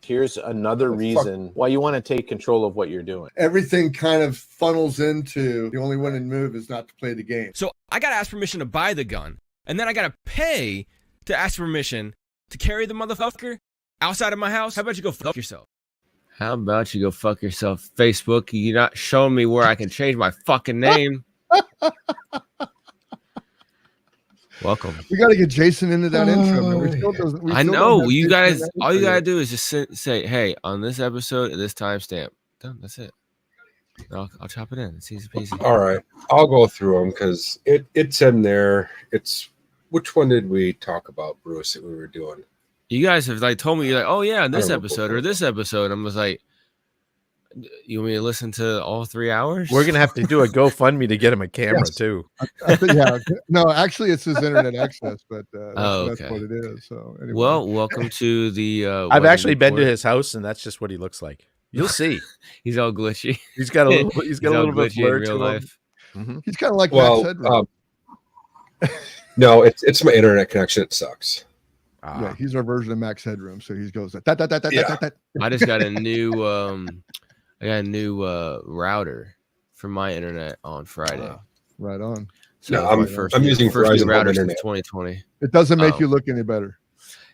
Here's another reason why you want to take control of what you're doing. Everything kind of funnels into the only winning move is not to play the game. So I got to ask permission to buy the gun, and then I got to pay to ask permission to carry the motherfucker outside of my house. How about you go fuck yourself? How about you go fuck yourself, Facebook? You're not showing me where I can change my fucking name. Welcome. We got to get Jason into that intro, man. I know. You guys, all you got to do is just say, hey, on this episode, at this timestamp. Done. That's it. I'll chop it in. It's easy peasy. All right. I'll go through them because it's in there. Which one did we talk about, Bruce, that we were doing? You guys have told me, you're like, oh yeah, this episode or this episode. I was like, you want me to listen to all 3 hours? We're gonna have to do a GoFundMe to get him a camera too. Yeah, no, actually, it's his internet access, but that's what it is. So, anyway. Well, welcome to the. I've actually been to his house, and that's just what he looks like. You'll see. He's all glitchy. He's got a little bit of blur to life. Mm-hmm. He's kind of like Max Headroom. No, it's my internet connection. It sucks. Yeah, he's our version of Max Headroom. So he goes that. I just got a new router for my internet on Friday. Right on. So no, I'm using first Verizon router internet. since 2020. It doesn't make you look any better.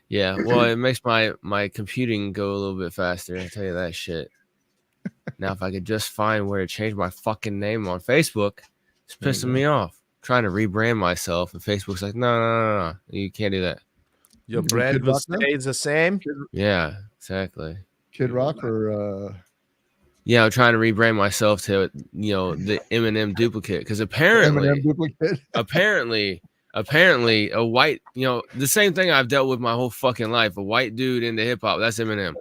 Yeah, well, it makes my computing go a little bit faster. I'll tell you that shit. Now, if I could just find where to change my fucking name on Facebook, it's pissing me off. Trying to rebrand myself, and Facebook's like, no, you can't do that. Your brand will stay the same. Yeah, exactly. Kid Rock or yeah, I'm trying to rebrand myself to the Eminem duplicate because apparently a white the same thing I've dealt with my whole fucking life. A white dude into hip hop, that's Eminem.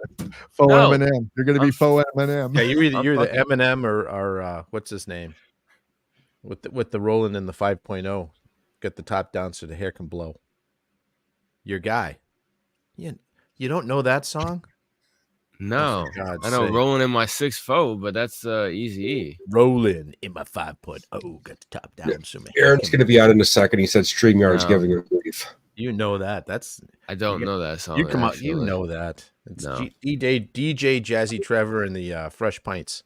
Eminem. You're gonna be faux Eminem. Yeah, you're the Eminem or what's his name with the rolling in the 5.0. Get the top down so the hair can blow. Your guy. You don't know that song? No, I know rolling in my 6.4, but that's easy. Rolling in my 5.0, got the top down. So Aaron's going to be out in a second. He said StreamYard's giving him grief. You know that. I don't know that song. You come out. You know that. It's DJ Jazzy Trevor and the Fresh Pints.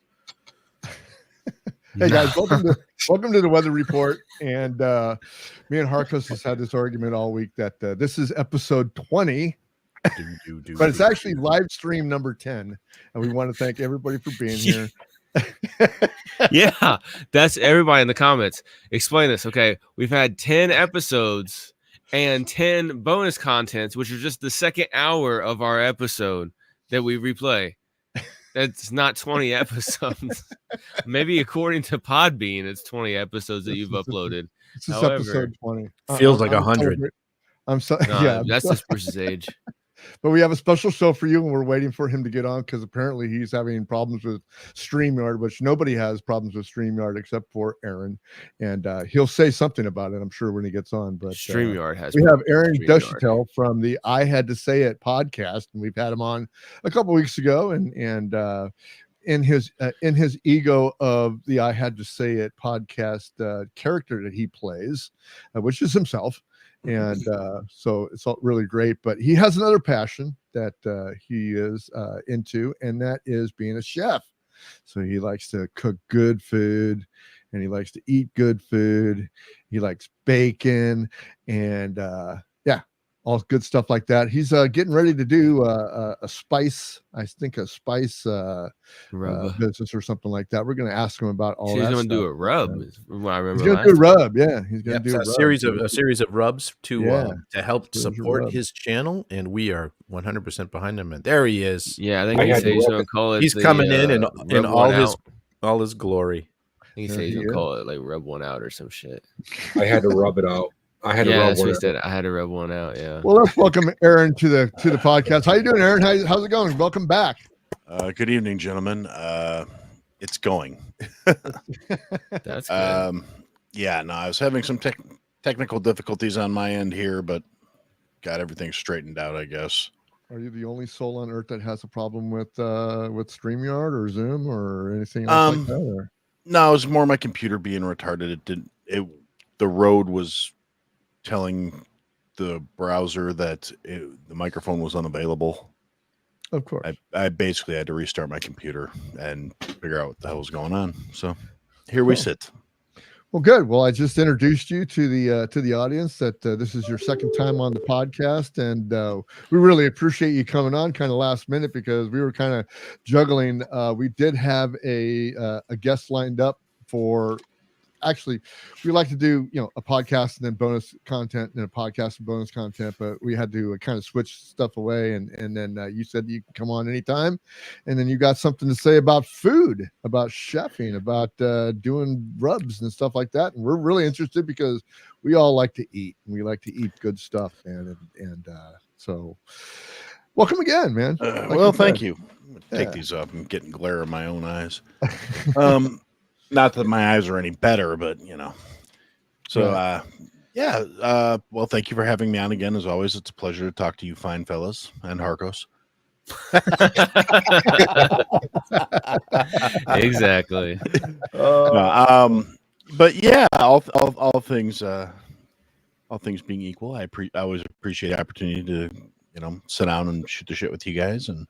Hey guys, welcome to the weather report. And me and Harkos has had this argument all week that this is episode 20. But it's actually live stream number 10, and we want to thank everybody for being here. Yeah, that's everybody in the comments. Explain this. Okay, we've had 10 episodes and 10 bonus contents, which are just the second hour of our episode that we replay. That's not 20 episodes. Maybe according to Podbean, it's 20 episodes that you've uploaded. This is episode 20. Feels like 100. I'm sorry. Yeah, that's just Bruce's age. But we have a special show for you, and we're waiting for him to get on because apparently he's having problems with StreamYard, which nobody has problems with StreamYard except for Aaron. And he'll say something about it, I'm sure, when he gets on. But StreamYard has. We have Aaron Deshotel from the I Had to Say It podcast, and we've had him on a couple weeks ago. And in his ego of the I Had to Say It podcast character that he plays, which is himself. And so it's all really great, but he has another passion that he is into, and that is being a chef. So he likes to cook good food, and he likes to eat good food. He likes bacon, and all good stuff like that. He's getting ready to do a spice, I think a spice business or something like that. We're going to ask him about all that. He's going to do a rub. I remember he's going to do a rub. Yeah, he's going to do a series of rubs to help support his channel, and we are 100% behind him. And there he is. Yeah, I think he's going to call it. He's coming in all his glory. I think he's going to call it like rub one out or some shit. I had to rub it out. I had to rub one out. Yeah. Well, let's welcome Aaron to the podcast. How you doing, Aaron? How's it going? Welcome back. Good evening, gentlemen. It's going. That's good. Yeah. No, I was having some technical difficulties on my end here, but got everything straightened out, I guess. Are you the only soul on earth that has a problem with StreamYard or Zoom or anything else like that? Or? No, it was more my computer being retarded. The Rode was telling the browser that the microphone was unavailable. Of course. I basically had to restart my computer and figure out what the hell was going on. So here we sit. Well, good. Well, I just introduced you to the audience that this is your second time on the podcast, and we really appreciate you coming on kind of last minute because we were kind of juggling. We did have a guest lined up for. Actually, we like to do a podcast and then bonus content and a podcast and bonus content, but we had to kind of switch stuff away, and then you said you can come on anytime, and then you got something to say about food, about chefing, about doing rubs and stuff like that, and we're really interested because we all like to eat, and we like to eat good stuff, man, and so welcome again, man. Well, thank you. Take these off. I'm getting glare in my own eyes. Not that my eyes are any better, but So well, thank you for having me on again. As always, it's a pleasure to talk to you fine fellas and Harkos. Exactly. But yeah, all things being equal, I always appreciate the opportunity to sit down and shoot the shit with you guys. And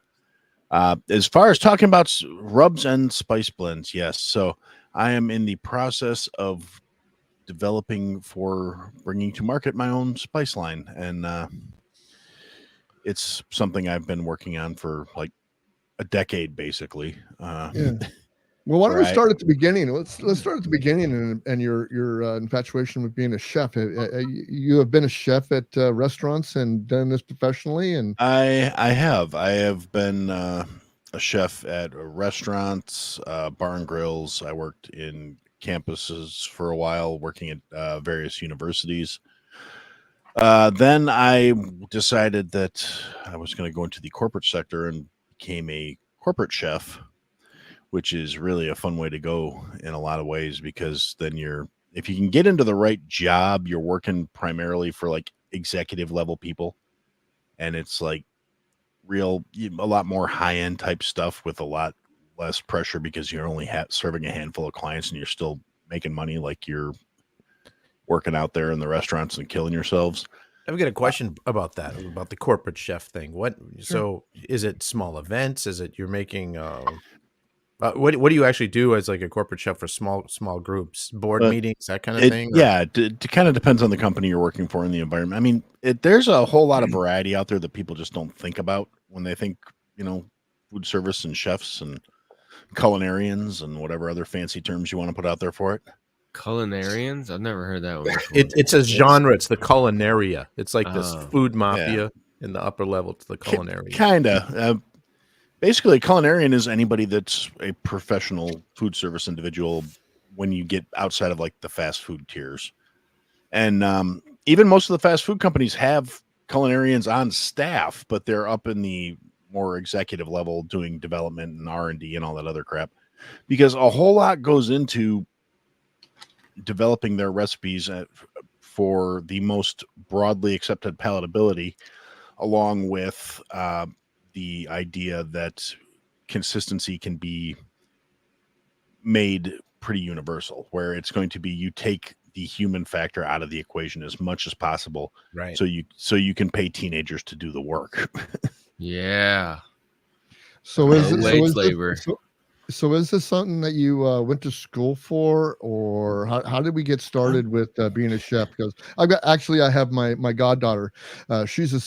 as far as talking about rubs and spice blends, yes. So I am in the process of developing for bringing to market my own spice line, and it's something I've been working on for like a decade, basically. Well, why don't we start at the beginning? Let's start at the beginning and your infatuation with being a chef. You have been a chef at restaurants and done this professionally, and I have been a chef at restaurants, bar and grills. I worked in campuses for a while, working at various universities. Then I decided that I was going to go into the corporate sector and became a corporate chef, which is really a fun way to go in a lot of ways, because then if you can get into the right job, you're working primarily for like executive level people, and it's like a lot more high-end type stuff with a lot less pressure because you're only serving a handful of clients and you're still making money like you're working out there in the restaurants and killing yourselves. I've got a question about that, about the corporate chef thing. So is it small events? Is it you're making what do you actually do as like a corporate chef for small groups, board meetings, that kind of thing? Yeah, it kind of depends on the company you're working for and the environment. I mean, there's a whole lot of variety out there that people just don't think about when they think, food service and chefs and culinarians and whatever other fancy terms you want to put out there for it. Culinarians? I've never heard that one before. It's a genre. It's the culinaria. It's like this food mafia in the upper level to the culinaria. Kind of. Basically, a culinarian is anybody that's a professional food service individual when you get outside of like the fast food tiers. And even most of the fast food companies have culinarians on staff, but they're up in the more executive level doing development and R&D and all that other crap, because a whole lot goes into developing their recipes for the most broadly accepted palatability, along with the idea that consistency can be made pretty universal, where it's going to be, you take the human factor out of the equation as much as possible. Right. So you can pay teenagers to do the work. Yeah. So is this something that you went to school for, or how did we get started with being a chef? Because I have my goddaughter. She's a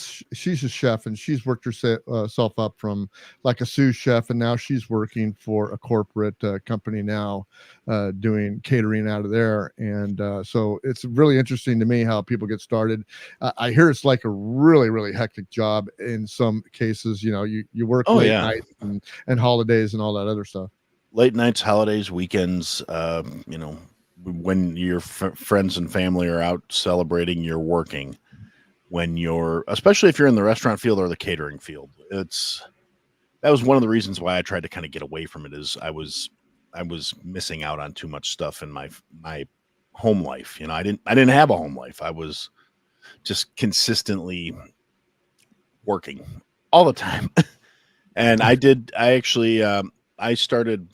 chef, and she's worked herself up from like a sous chef, and now she's working for a corporate company now, doing catering out of there. And so it's really interesting to me how people get started. I hear it's like a really, really hectic job in some cases. You work late nights and holidays and all that other stuff. Late nights, holidays, weekends, when your friends and family are out celebrating, you're working. Especially if you're in the restaurant field or the catering field, that was one of the reasons why I tried to kind of get away from it. Is I was missing out on too much stuff in my home life. I didn't have a home life. I was just consistently working all the time. And I started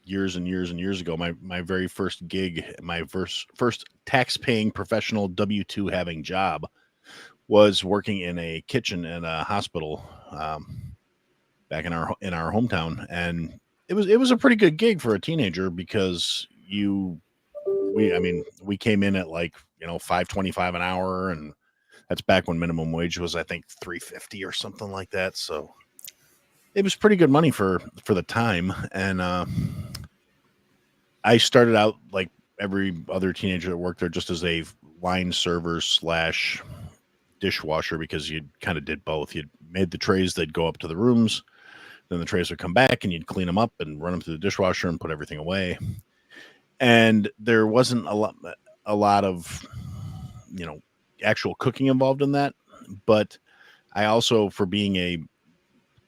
years and years and years ago. My very first gig, my first tax-paying professional W-2 having job was working in a kitchen in a hospital. back in our hometown, and it was a pretty good gig for a teenager because we came in at like $5.25 an hour, and that's back when minimum wage was I think $3.50 or something like that. So it was pretty good money for the time, and I started out like every other teenager that worked there just as a line server / dishwasher, because you kind of did both. You made the trays, they'd go up to the rooms, then the trays would come back and you'd clean them up and run them through the dishwasher and put everything away. And there wasn't a lot of actual cooking involved in that, but I also, for being a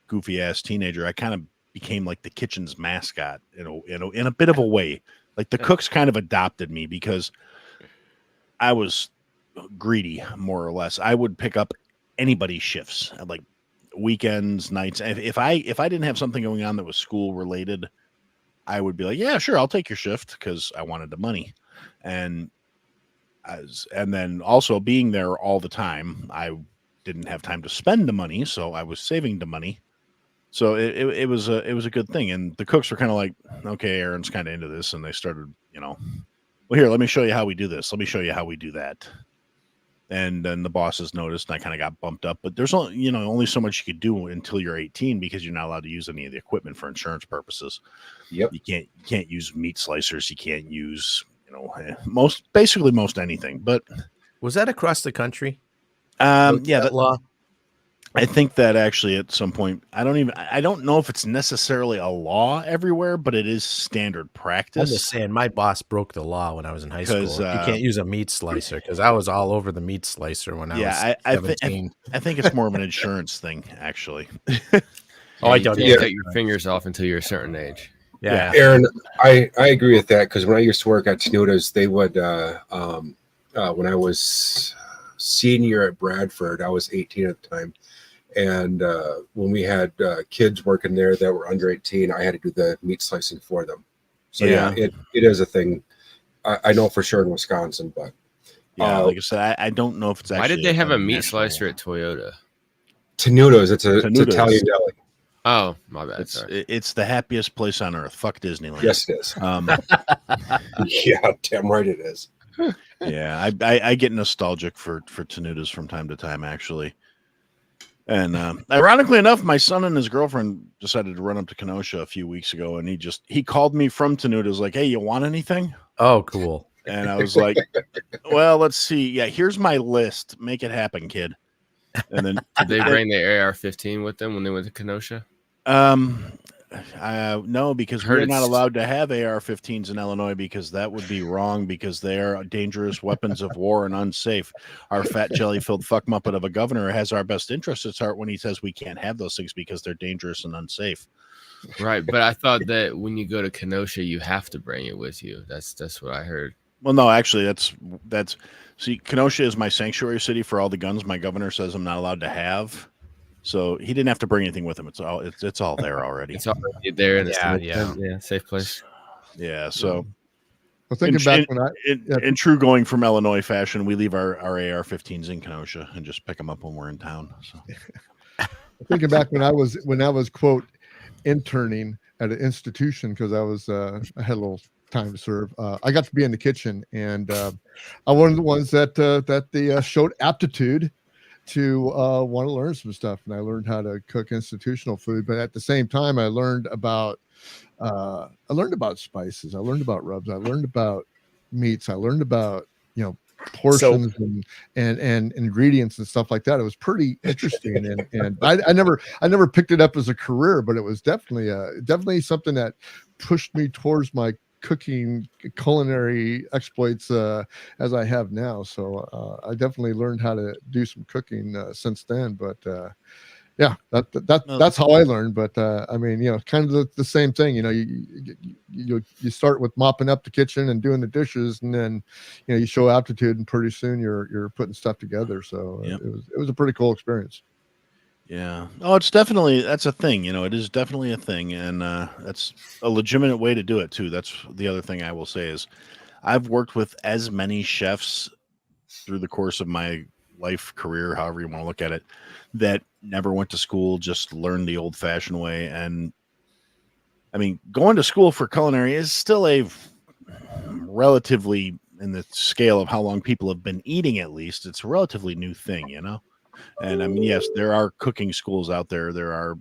goofy ass teenager, I kind of became like the kitchen's mascot in a bit of a way. Like the cooks kind of adopted me because I was greedy, more or less. I would pick up anybody's shifts, like weekends, nights. If I didn't have something going on that was school related, I would be like, yeah, sure, I'll take your shift, because I wanted the money. And then also being there all the time, I didn't have time to spend the money, so I was saving the money. So it was a good thing. And the cooks were kind of like, okay, Aaron's kind of into this, and they started, well, here, let me show you how we do this. Let me show you how we do that. And then the bosses noticed, and I kind of got bumped up. But there's only so much you could do until you're 18, because you're not allowed to use any of the equipment for insurance purposes. Yep. You can't use meat slicers. You can't use most anything. But Was that across the country? that law. I think that actually at some point, I don't know if it's necessarily a law everywhere, but it is standard practice. I'm just saying, my boss broke the law when I was in high school. You can't use a meat slicer, because I was all over the meat slicer when I was 17. I think it's more of an insurance thing, actually. I don't. You cut your fingers off until you're a certain age. Yeah. Aaron, I agree with that, because when I used to work at Tenuta's, they would when I was senior at Bradford, I was 18 at the time. And when we had kids working there that were under 18, I had to do the meat slicing for them. So yeah, it is a thing. I know for sure in Wisconsin, but like I said, I don't know if it's actually. Why did they have a meat slicer at Toyota? Tenuta's, it's Italian deli. Oh, my bad. Sorry. It's the happiest place on earth. Fuck Disneyland. Yes, it is. Yeah, damn right it is. Yeah, I get nostalgic for Tenuta's from time to time, actually. And ironically enough, my son and his girlfriend decided to run up to Kenosha a few weeks ago, and he called me from Tenuta's like, "Hey, you want anything?" Oh, cool. And I was like, "Well, let's see. Yeah, here's my list. Make it happen, kid." And then did they bring the AR-15 with them when they went to Kenosha? No, because we're not allowed to have AR-15s in Illinois, because that would be wrong, because they are dangerous weapons of war and unsafe. Our fat jelly-filled fuck muppet of a governor has our best interests at heart when he says we can't have those things because they're dangerous and unsafe. Right, but I thought that when you go to Kenosha, you have to bring it with you. That's what I heard. Well, no, actually, that's see, Kenosha is my sanctuary city for all the guns my governor says I'm not allowed to have. So he didn't have to bring anything with him. It's all there already. It's already there. Yeah, safe place. Yeah. So, well, thinking back in true going from Illinois fashion, we leave our AR-15s in Kenosha and just pick them up when we're in town. So, thinking back when I was quote interning at an institution, because I had a little time to serve. I got to be in the kitchen, and I was one of the ones that showed aptitude to want to learn some stuff, and I learned how to cook institutional food. But at the same time, I learned about spices, I learned about rubs, I learned about meats, I learned about portions and ingredients and stuff like that. It was pretty interesting, and I never picked it up as a career, but it was definitely something that pushed me towards my cooking culinary exploits as I have now. So I definitely learned how to do some cooking since then. But yeah, that's how I learned. But I mean, kind of the same thing. You start with mopping up the kitchen and doing the dishes, and then you show aptitude, and pretty soon you're putting stuff together. So it was a pretty cool experience. Yeah. Oh, that's a thing. It is definitely a thing, and that's a legitimate way to do it too. That's the other thing I will say is I've worked with as many chefs through the course of my life, career, however you want to look at it, that never went to school, just learned the old fashioned way. And I mean, going to school for culinary is still a relatively, in the scale of how long people have been eating, at least, it's a relatively new thing, you know? And I mean, yes, there are cooking schools out there. There are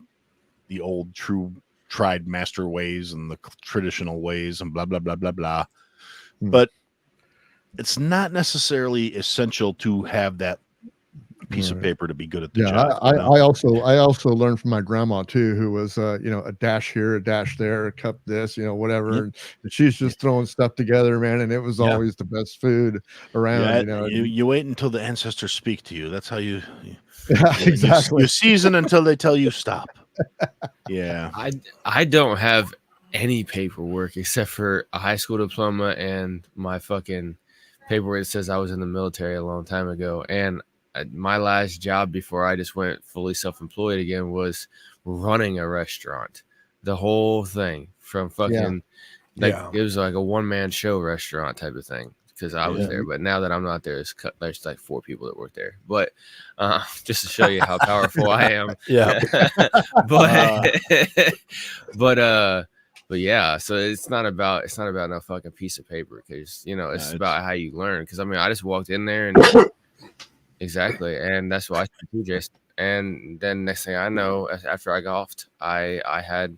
the old, true, tried master ways and the traditional ways and blah, blah, blah, blah, blah. But it's not necessarily essential to have that piece of paper to be good at the job. I also learned from my grandma too, who was a dash here, a dash there, a cup this, whatever. And she's just throwing stuff together, man, and it was always the best food around. You wait until the ancestors speak to you. That's how you exactly. You season until they tell you stop. Yeah. I don't have any paperwork except for a high school diploma and my fucking paperwork that says I was in the military a long time ago. And my last job before I just went fully self-employed again was running a restaurant. The whole thing from fucking it was like a one-man show restaurant type of thing because I was there. But now that I'm not there, there's like 4 people that work there. But just to show you how powerful I am. Yeah. But yeah, so it's not about no fucking piece of paper because it's about how you learn. Because I mean, I just walked in there and exactly, and that's what I do, Jason. And then next thing I know, after I golfed, I had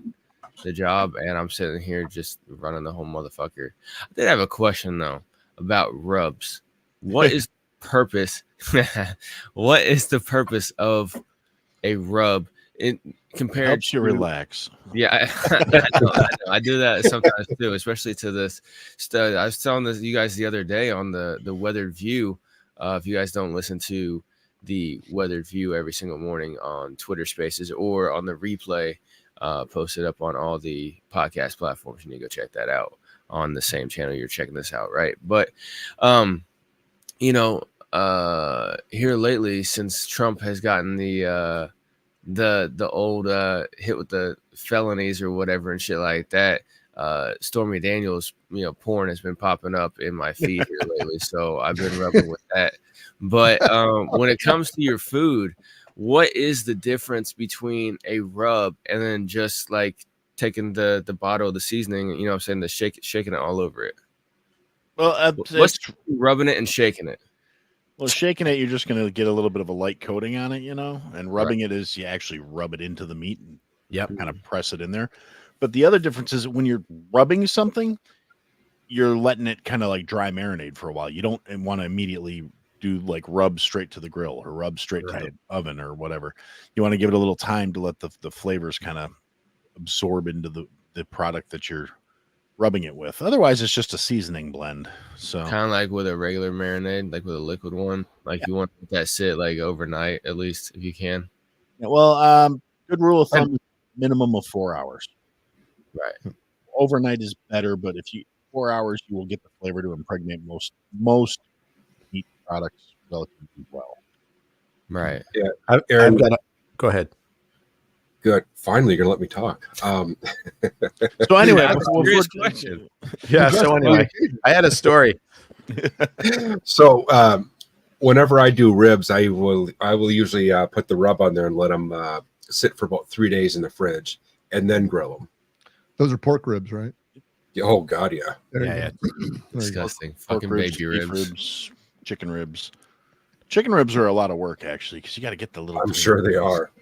the job, and I'm sitting here just running the whole motherfucker. I did have a question though about rubs. What is the purpose? What is the purpose of a rub? Compared helps you relax. Yeah, I do that sometimes too, especially to this study. I was telling you guys the other day on the Weathered View. If you guys don't listen to the Weathered View every single morning on Twitter Spaces or on the replay posted up on all the podcast platforms, you need to go check that out on the same channel you're checking this out, right? But here lately, since Trump has gotten the old hit with the felonies or whatever and shit like that, Stormy Daniels porn has been popping up in my feed here lately, so I've been rubbing with that. But when it comes to your food, what is the difference between a rub and then just like taking the bottle of the seasoning, I'm saying, shaking it all over it? Well, what's rubbing it and shaking it? Well, shaking it, you're just going to get a little bit of a light coating on it, and rubbing it is you actually rub it into the meat and kind of press it in there. But the other difference is when you're rubbing something, you're letting it kind of like dry marinade for a while. You don't want to immediately do like rub straight to the grill or rub straight to the oven or whatever. You want to give it a little time to let the flavors kind of absorb into the product that you're rubbing it with. Otherwise, it's just a seasoning blend. So kind of like with a regular marinade, like with a liquid one. Like you want that sit like overnight, at least if you can. Yeah, well, good rule of thumb: minimum of 4 hours. Right. Overnight is better, but if you 4 hours, you will get the flavor to impregnate most meat products relatively well. Right. Yeah. Aaron, go ahead. Good. Finally, you're gonna let me talk. So anyway, So anyway, I had a story. So whenever I do ribs, I will usually put the rub on there and let them sit for about 3 days in the fridge and then grill them. Those are pork ribs, right? Oh God, yeah. Yeah. Disgusting. Pork Fucking ribs, baby ribs. chicken ribs. Chicken ribs are a lot of work, actually, because you got to get the little. I'm sure they are.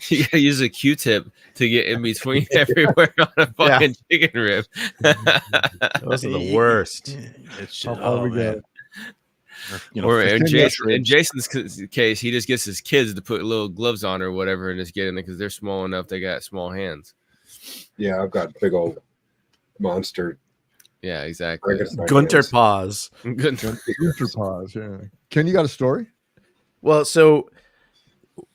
You gotta use a Q-tip to get in between everywhere on a fucking chicken rib. Those are the worst. It's just, man. Or in Jason's case, he just gets his kids to put little gloves on or whatever and just get in it because they're small enough. They got small hands. Yeah, I've got big old monster. Yeah, exactly. Gunter paws. Gunter paws. Yeah. Ken, you got a story? Well, so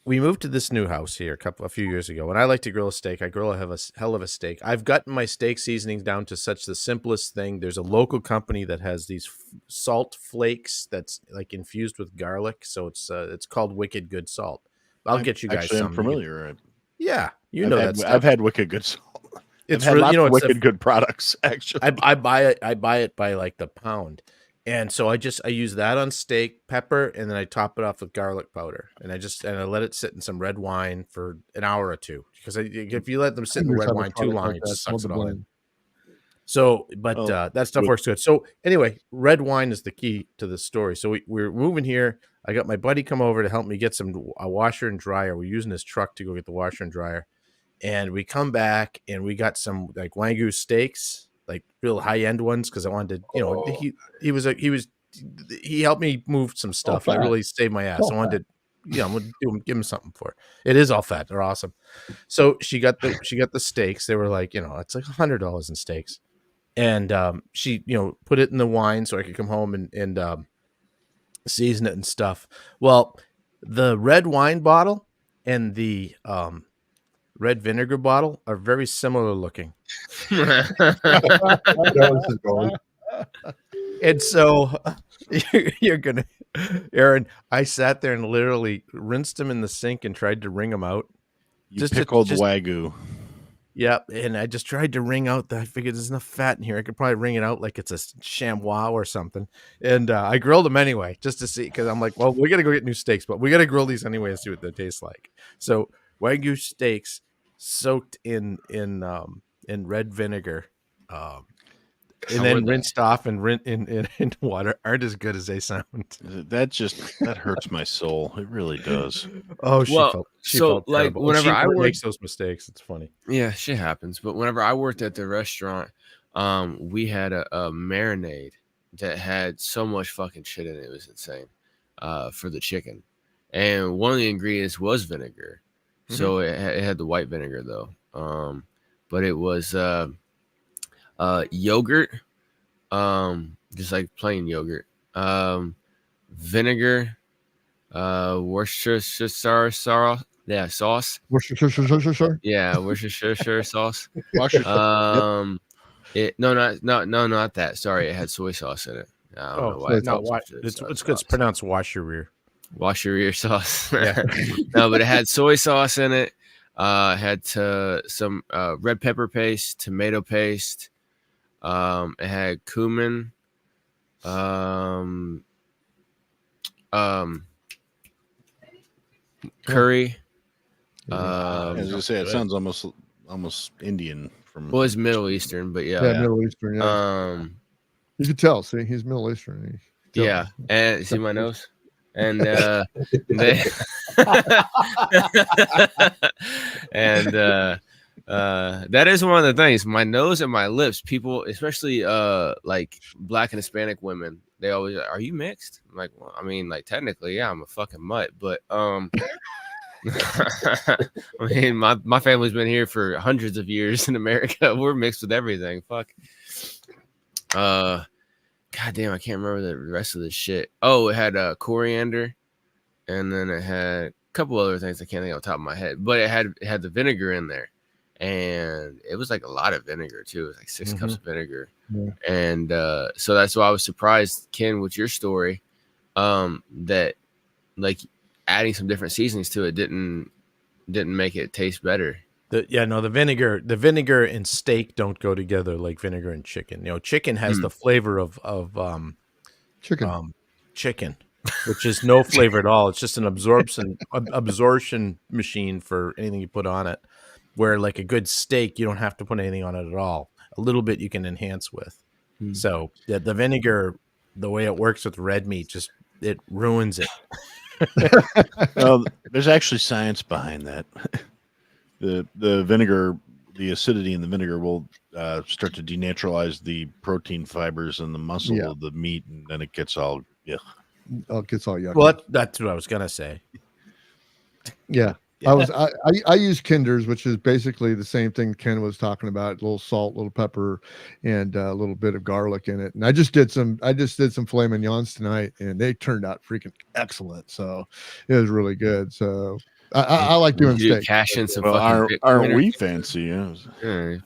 we moved to this new house here a few years ago. When I like to grill a steak, I grill a hell of a steak. I've gotten my steak seasonings down to such the simplest thing. There's a local company that has these salt flakes that's like infused with garlic, so it's called Wicked Good Salt. I'll get you guys actually, some. I'm familiar. Yeah, that stuff. I've had Wicked Good Salt. It's really, it's Wicked Good products. Actually, I buy it by like the pound. And so I use that on steak, pepper, and then I top it off with garlic powder. And I let it sit in some red wine for an hour or two. Because if you let them sit in the Fingers red have a wine too product long, like it that. just It's called sucks the it all in. blend. So, but Oh, that stuff with- works good. So anyway, red wine is the key to this story. So we're moving here. I got my buddy come over to help me get a washer and dryer. We're using his truck to go get the washer and dryer. And we come back and we got some like Wagyu steaks, like real high end ones, because I wanted to, he helped me move some stuff, and I fat. really saved my ass. all I wanted to, I'm gonna give him something for it. It is all fat. They're awesome. So she got the steaks. They were like, it's like $100 in steaks, and she put it in the wine so I could come home and season it and stuff. Well, the red wine bottle and the red vinegar bottle are very similar looking. And so you're gonna, Aaron, I sat there and literally rinsed them in the sink and tried to wring them out. You pickled Wagyu. Yeah, and I just tried to wring out I figured there's enough fat in here. I could probably wring it out like it's a chamois or something. And I grilled them anyway, just to see, because I'm like, well, we got to go get new steaks, but we got to grill these anyway and see what they taste like. So Wagyu steaks soaked in red vinegar, and then rinsed off and in water aren't as good as they sound. That hurts my soul. It really does. Oh, she Well, felt so, like, terrible. whenever I makes those mistakes, it's funny. Yeah, shit happens. But whenever I worked at the restaurant, we had a marinade that had so much fucking shit in it. It was insane for the chicken. And one of the ingredients was vinegar. So it had the white vinegar, though. But it was yogurt, just like plain yogurt, vinegar, Worcestershire sauce. Yeah, sauce. Worcestershire. Yeah, Worcestershire sauce. Yep. Not that. Sorry, it had soy sauce in it. I don't know why. It's good. It's pronounced wash your rear. Wash your ear sauce. Yeah. No, but it had soy sauce in it. Had some red pepper paste, tomato paste. It had cumin. Curry. I was gonna say it sounds almost Indian from. Well, it's Middle Eastern, but yeah. Middle Eastern. Yeah. You could tell. See, he's Middle Eastern. Yeah, and see my nose, and that is one of the things. My nose and my lips. People, especially like Black and Hispanic women, they always are you mixed? I'm like, well, I mean, like technically, yeah, I'm a fucking mutt, but I mean, my family's been here for hundreds of years in America. We're mixed with everything. Fuck. God damn, I can't remember the rest of this shit. Oh, it had coriander, and then it had a couple other things I can't think off the top of my head. But it had the vinegar in there, and it was like a lot of vinegar too. It was like 6 cups of vinegar, and so that's why I was surprised, Ken, with your story, that like adding some different seasonings to it didn't make it taste better. The vinegar and steak don't go together like vinegar and chicken. Chicken has the flavor of chicken, which is no flavor at all. It's just an absorption machine for anything you put on it. Where like a good steak, you don't have to put anything on it at all. A little bit you can enhance with. So the vinegar, the way it works with red meat, it ruins it. Well, there's actually science behind that. The vinegar, the acidity in the vinegar will start to denaturalize the protein fibers in the muscle of the meat, and then it gets all it gets all yucky. Well, that's what I was gonna say. Yeah. I use Kinders, which is basically the same thing Ken was talking about: a little salt, a little pepper, and a little bit of garlic in it. And I just did some filet mignons tonight, and they turned out freaking excellent. So it was really good. So I like doing steak. Cash in some aren't we fancy? Yeah.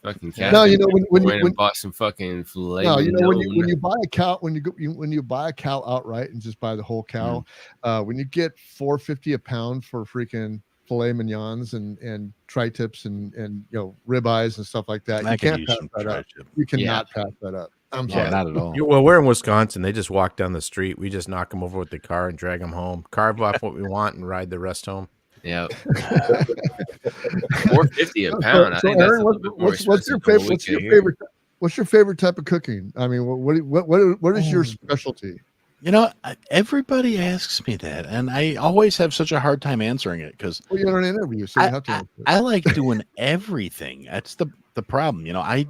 Fucking cash. No, when you bought some fucking filet. No, when you buy a cow, when you buy a cow outright and just buy the whole cow, when you get $4.50 a pound for freaking filet mignons and tri-tips and ribeyes and stuff like that. I You could can't use pass some that up. tri-tip. You cannot pass that up. I'm Yeah, sorry. not at all. Well, we're in Wisconsin. They just walk down the street. We just knock them over with the car and drag them home. Carve off what we want and ride the rest home. Yeah. $4.50 a So, pound. I so think that's Aaron, a little bit more what's your expensive than what favorite? we What's your get here. favorite? What's your favorite type of cooking? I mean, what is your specialty? You know, everybody asks me that, and I always have such a hard time answering it because Well, you're in an interview, so you have to answer it. I like doing everything. That's the problem. You know,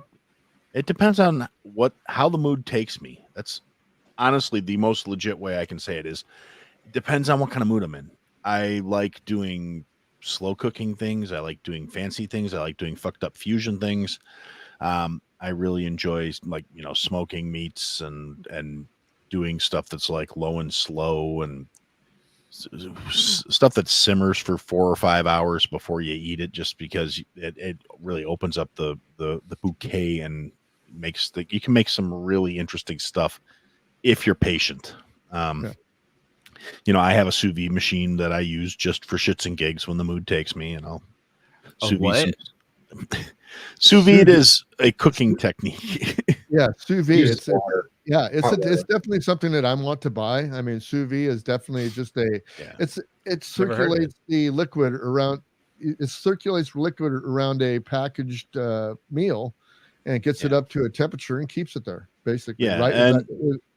it depends on how the mood takes me. That's honestly the most legit way I can say it is. It depends on what kind of mood I'm in. I like doing slow cooking things. I like doing fancy things. I like doing fucked up fusion things. I really enjoy smoking meats and doing stuff that's like low and slow and stuff that simmers for 4 or 5 hours before you eat it, just because it really opens up the bouquet and you can make some really interesting stuff if you're patient. You know, I have a sous vide machine that I use just for shits and gigs when the mood takes me, and I'll sous vide sous vide is a cooking technique. Yeah, sous vide. Use It's water. it's definitely something that I want to buy. I mean, sous vide is definitely just it Never heard of circulates the liquid around. It circulates liquid around a packaged meal, and gets it up to a temperature and keeps it there. Basically, Yeah, right? and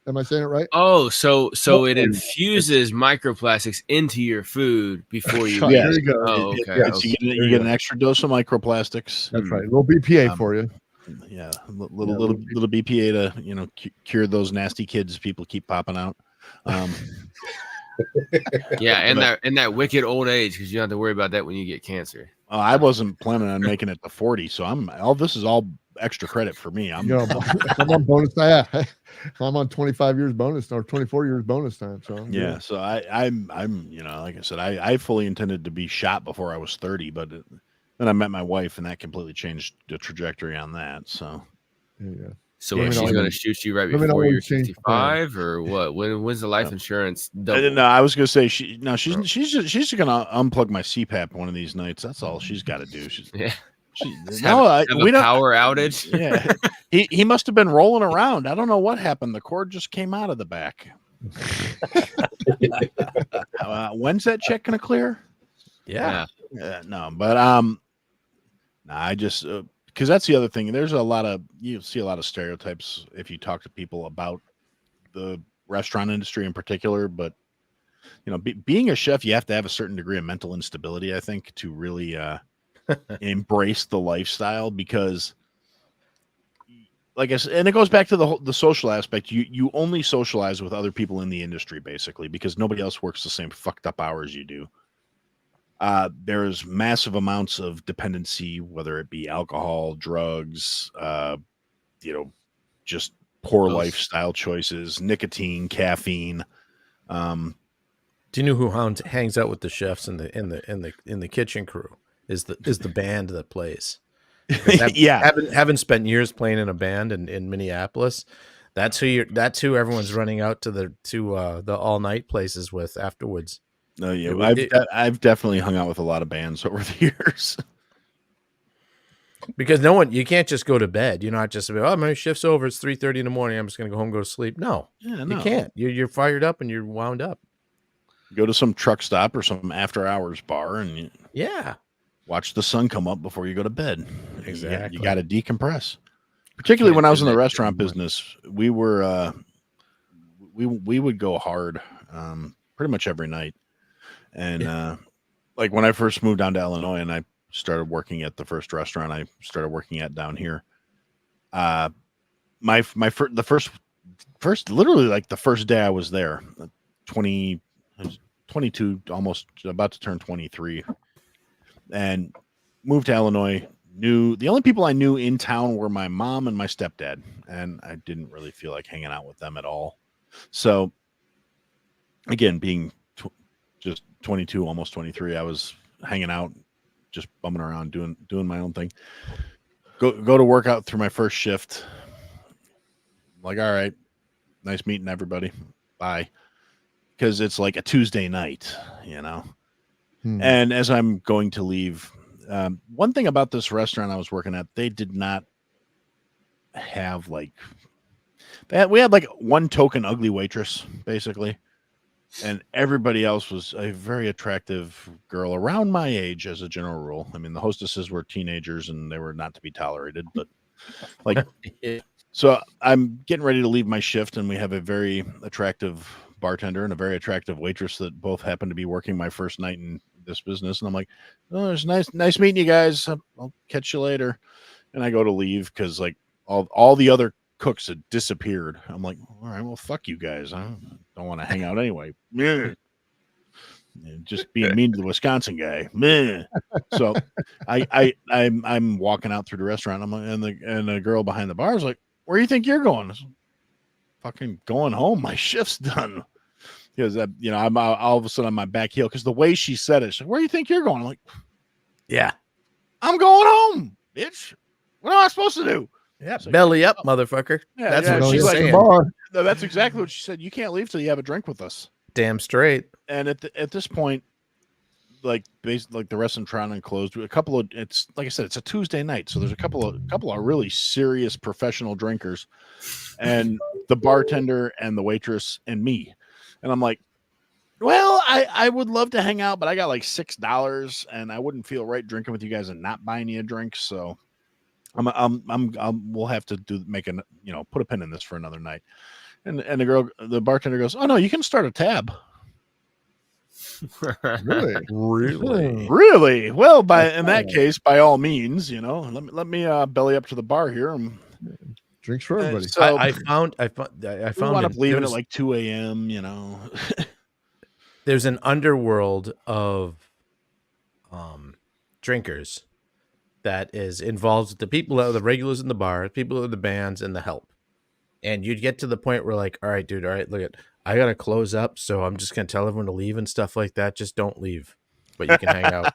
Am I saying it right? Oh, so it infuses microplastics into your food before you eat. There you go. Oh, okay. Yes. you get an extra dose of microplastics. That's right. A little BPA for you. Yeah, little BPA to cure those nasty kids people keep popping out. Yeah, and that wicked old age, because you don't have to worry about that when you get cancer. I wasn't planning on making it to 40, so this is all extra credit for me. I'm I'm on bonus. Yeah, I'm on 25 years bonus or 24 years bonus time. So yeah. So I'm like I said, I fully intended to be shot before I was 30, but then I met my wife, and that completely changed the trajectory on that. So yeah. So Women she's always- going to shoot you right women before always you're change the 65, or what? When's the life insurance I double? didn't know. I was gonna say she's just gonna unplug my CPAP one of these nights. That's all she's got to do. Yeah. We Have a don't. power outage. Yeah, he must have been rolling around. I don't know what happened. The cord just came out of the back. When's that check gonna clear? Yeah. No, but I just because that's the other thing. You see a lot of stereotypes if you talk to people about the restaurant industry in particular. But being a chef, you have to have a certain degree of mental instability, I think, to really embrace the lifestyle, because like I said, and it goes back to the social aspect. You only socialize with other people in the industry, basically, because nobody else works the same fucked up hours you do. There's massive amounts of dependency, whether it be alcohol, drugs, just poor lifestyle choices, nicotine, caffeine. Do you know who hangs out with the chefs in the kitchen crew? Is the band that plays? Having spent years playing in a band in Minneapolis, that's who everyone's running out to the all night places with afterwards. No, yeah, I've definitely hung out with a lot of bands over the years. Because you can't just go to bed. You're not just my shift's over. It's 3:30 in the morning. I'm just going to go home and go to sleep. No, you can't. You're fired up and you're wound up. Go to some truck stop or some after hours bar and watch the sun come up before you go to bed. Exactly. You got to decompress. Particularly when I was in the restaurant business, we were we would go hard pretty much every night. And like when I first moved down to Illinois and I started working at the first restaurant I started working at down here, the first literally like the first day I was there, 22, almost about to turn 23, and moved to Illinois. The only people I knew in town were my mom and my stepdad, and I didn't really feel like hanging out with them at all. So again, being just 22, almost 23, I was hanging out, just bumming around, doing my own thing. Go to work out through my first shift. Like, all right, nice meeting everybody. Bye. Because it's like a Tuesday night, And as I'm going to leave, one thing about this restaurant I was working at, they did not have like we had like one token ugly waitress basically, and everybody else was a very attractive girl around my age as a general rule. I mean, the hostesses were teenagers and they were not to be tolerated, but like so I'm getting ready to leave my shift, and we have a very attractive bartender and a very attractive waitress that both happen to be working my first night in this business. And I'm like, oh, it's nice meeting you guys. I'll catch you later. And I go to leave because like all the other cooks had disappeared. I'm like, all right, well, fuck you guys. I don't want to hang out anyway. Just being mean to the Wisconsin guy. So I'm walking out through the restaurant. And the girl behind the bar is like, where do you think you're going? Fucking going home. My shift's done. Because I'm all of a sudden on my back heel. Because the way she said it, she's like, where do you think you're going? I'm like, Yeah. I'm going home, bitch. What am I supposed to do? Yeah. Belly up, motherfucker. Yeah, That's yeah, what she's she's like, saying. Bar. No, that's exactly what she said. You can't leave till you have a drink with us. Damn straight. And at this point, like basically, like the restaurant trying to close. A couple of it's like I said, it's a Tuesday night, so there's a couple of really serious professional drinkers, and the bartender and the waitress and me, and I'm like, well, I would love to hang out, but I got like $6, and I wouldn't feel right drinking with you guys and not buying you a drink, so we'll have to put a pin in this for another night. And the bartender goes, oh no, you can start a tab. Really? Well, in that case, by all means, let me belly up to the bar here. Drinks for everybody. So I found wound up leaving at like 2 a.m. There's an underworld of drinkers that is involved with the people that are the regulars in the bar, people that are the bands, and the help. And you'd get to the point where like, all right, dude, all right, look, I gotta close up, so I'm just gonna tell everyone to leave and stuff like that. Just don't leave, but you can hang out.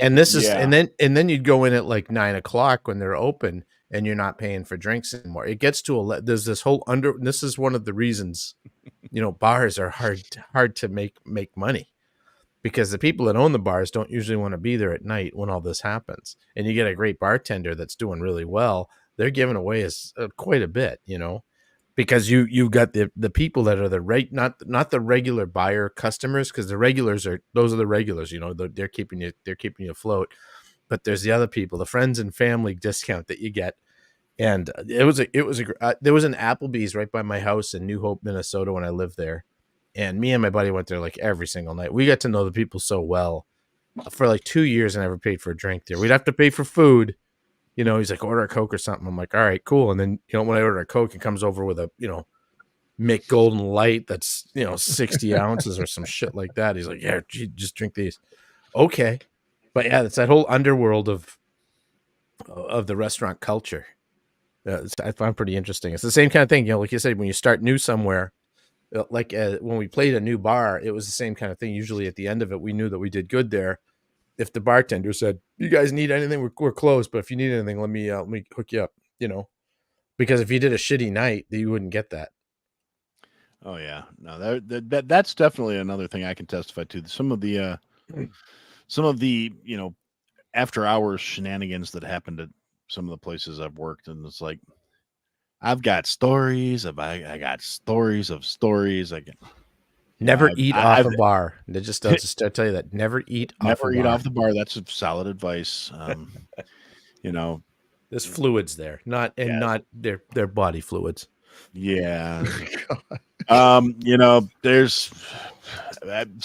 And this is, and then you'd go in at like 9 o'clock when they're open, and you're not paying for drinks anymore. It gets to there's this whole this is one of the reasons, bars are hard to make money, because the people that own the bars don't usually want to be there at night when all this happens. And you get a great bartender that's doing really well, they're giving away quite a bit, because you've got the people that are not the regular buyer customers, because the regulars are the regulars, they're keeping you afloat. But there's the other people, the friends and family discount that you get. And there was an Applebee's right by my house in New Hope, Minnesota when I lived there. And me and my buddy went there like every single night. We got to know the people so well. For like 2 years, I never paid for a drink there. We'd have to pay for food. He's like, order a Coke or something. I'm like, all right, cool. And then, when I order a Coke, it comes over with a, Mick Golden Light that's, 60 ounces or some shit like that. He's like, yeah, just drink these. Okay. But yeah, it's that whole underworld of the restaurant culture. I find pretty interesting. It's the same kind of thing, like you said, when you start new somewhere, like when we played a new bar, it was the same kind of thing. Usually at the end of it, we knew that we did good there. If the bartender said, you guys need anything, we're closed, but if you need anything, let me hook you up, because if you did a shitty night, you wouldn't get that. Oh yeah, no, that's definitely another thing I can testify to. Some of the after hours shenanigans that happened at some of the places I've worked, and it's like, I've got stories I got stories of stories. Never eat off a bar. They just tell you that. Never eat off the bar. That's solid advice. There's fluids there, not their body fluids. Yeah. There's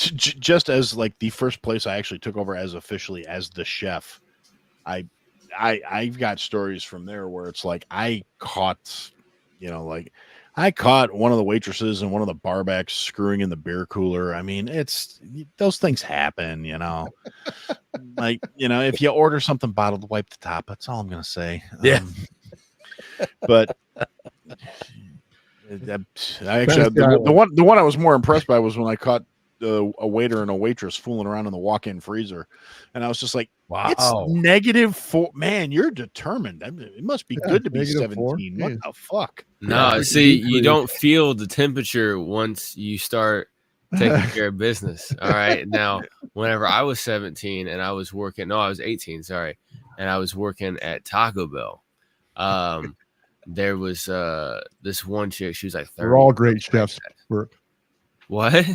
just as like the first place I actually took over as officially as the chef, I've got stories from there where it's like I caught one of the waitresses and one of the barbacks screwing in the beer cooler. I mean, those things happen, if you order something bottled, wipe the top. That's all I'm going to say. Yeah. But the one I was more impressed by was when I caught a waiter and a waitress fooling around in the walk-in freezer, and I was just like, wow, it's -4. Man, you're determined. I mean, it must be good to be 17. What the fuck? No, see, you don't feel the temperature once you start taking care of business. All right. Now, whenever I was 17 and I was working, I was 18, sorry. And I was working at Taco Bell. There was this one chick, she was like 30. We're all great chefs work. What?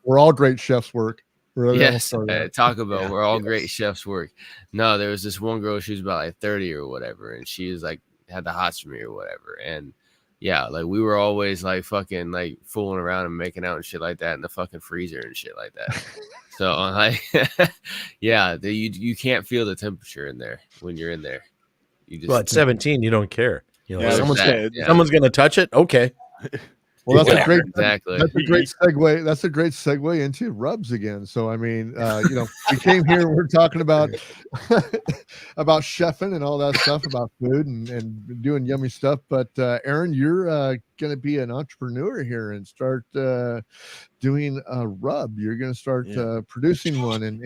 We're all great chefs work. Yes, at Taco Bell, where all great chefs work. No, there was this one girl, she was about like 30 or whatever, and she was like had the hots for me or whatever. And yeah, like we were always like fucking like fooling around and making out and shit like that in the fucking freezer and shit like that. So like yeah, you can't feel the temperature in there when you're in there. You just at 17, you don't care. You know, Yeah, someone's gonna touch it. Okay. Well, that's Whatever, a great exactly. That's a great segue. That's a great segue into rubs again. So I mean, we came here. We're talking about about chefing and all that stuff about food and doing yummy stuff. But Aaron, you're going to be an entrepreneur here and start doing a rub. You're going to start producing one and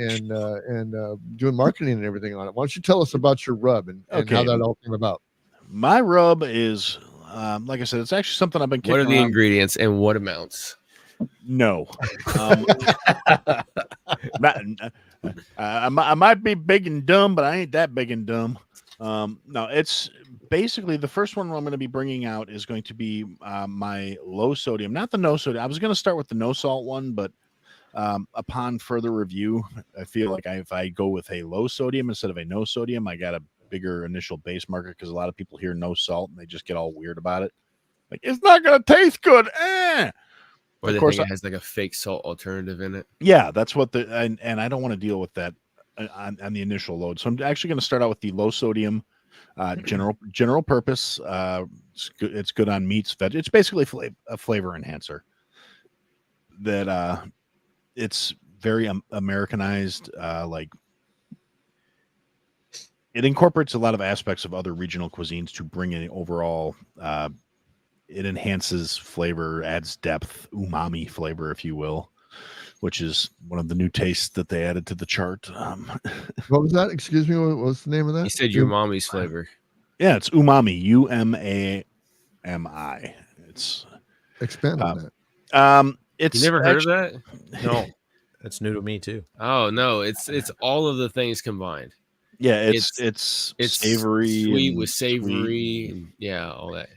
doing marketing and everything on it. Why don't you tell us about your rub and how that all came about? My rub is, like I said, it's actually something I've been kicking What are the around. ingredients and what amounts? No. I might be big and dumb, but I ain't that big and dumb. No, it's basically the first one I'm going to be bringing out is going to be my low sodium, not the no sodium. I was going to start with the no salt one, but upon further review, I feel like if I go with a low sodium instead of a no sodium, I got a bigger initial base marker because a lot of people hear no salt and they just get all weird about it. Like, it's not going to taste good. Or of course, it has like a fake salt alternative in it. Yeah, that's what and I don't want to deal with that on the initial load. So I'm actually going to start out with the low sodium, general purpose. It's good on meats, veg. It's basically a flavor enhancer. That it's very Americanized. Like it incorporates a lot of aspects of other regional cuisines to bring in overall. It enhances flavor, adds depth, umami flavor, if you will, which is one of the new tastes that they added to the chart. What was that? Excuse me. What was the name of that? You said your mommy's flavor. Yeah, it's umami. UMAMI. It's expand on that. It's you never heard of that? No, that's new to me too. Oh no, it's all of the things combined. Yeah, it's savory, sweet with savory, sweet. and yeah, all that.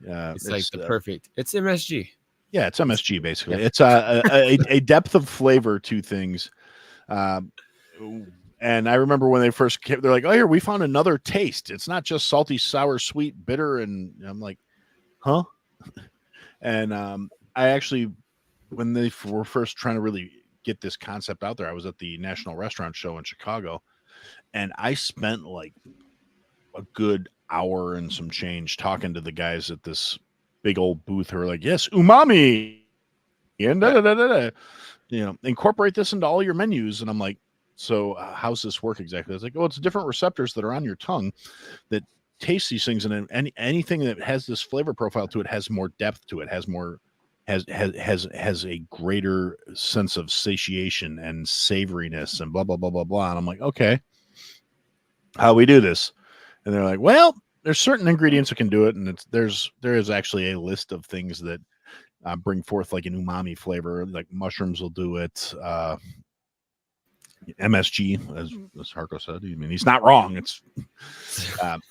It's like the perfect. perfect. It's MSG. Yeah, it's MSG basically. Yeah. It's a depth of flavor to things. And I remember when they first came, they're like, "Oh, here we found another taste. It's not just salty, sour, sweet, bitter." And I'm like, "Huh?" And I actually, when they were first trying to really get this concept out there, I was at the National Restaurant Show in Chicago, and I spent like a good hour and some change talking to the guys at this big old booth who are like, yes, umami, and incorporate this into all your menus. And I'm like, so how's this work exactly? It's like, oh, it's different receptors that are on your tongue that taste these things, and anything that has this flavor profile to it has more depth to it, has more has a greater sense of satiation and savoriness and blah blah blah blah blah. And I'm like, okay, how we do this? And they're like, well, there's certain ingredients that can do it, and there is actually a list of things that bring forth like an umami flavor. Like mushrooms will do it. MSG, as Harko said. I mean, he's not wrong. It's I'm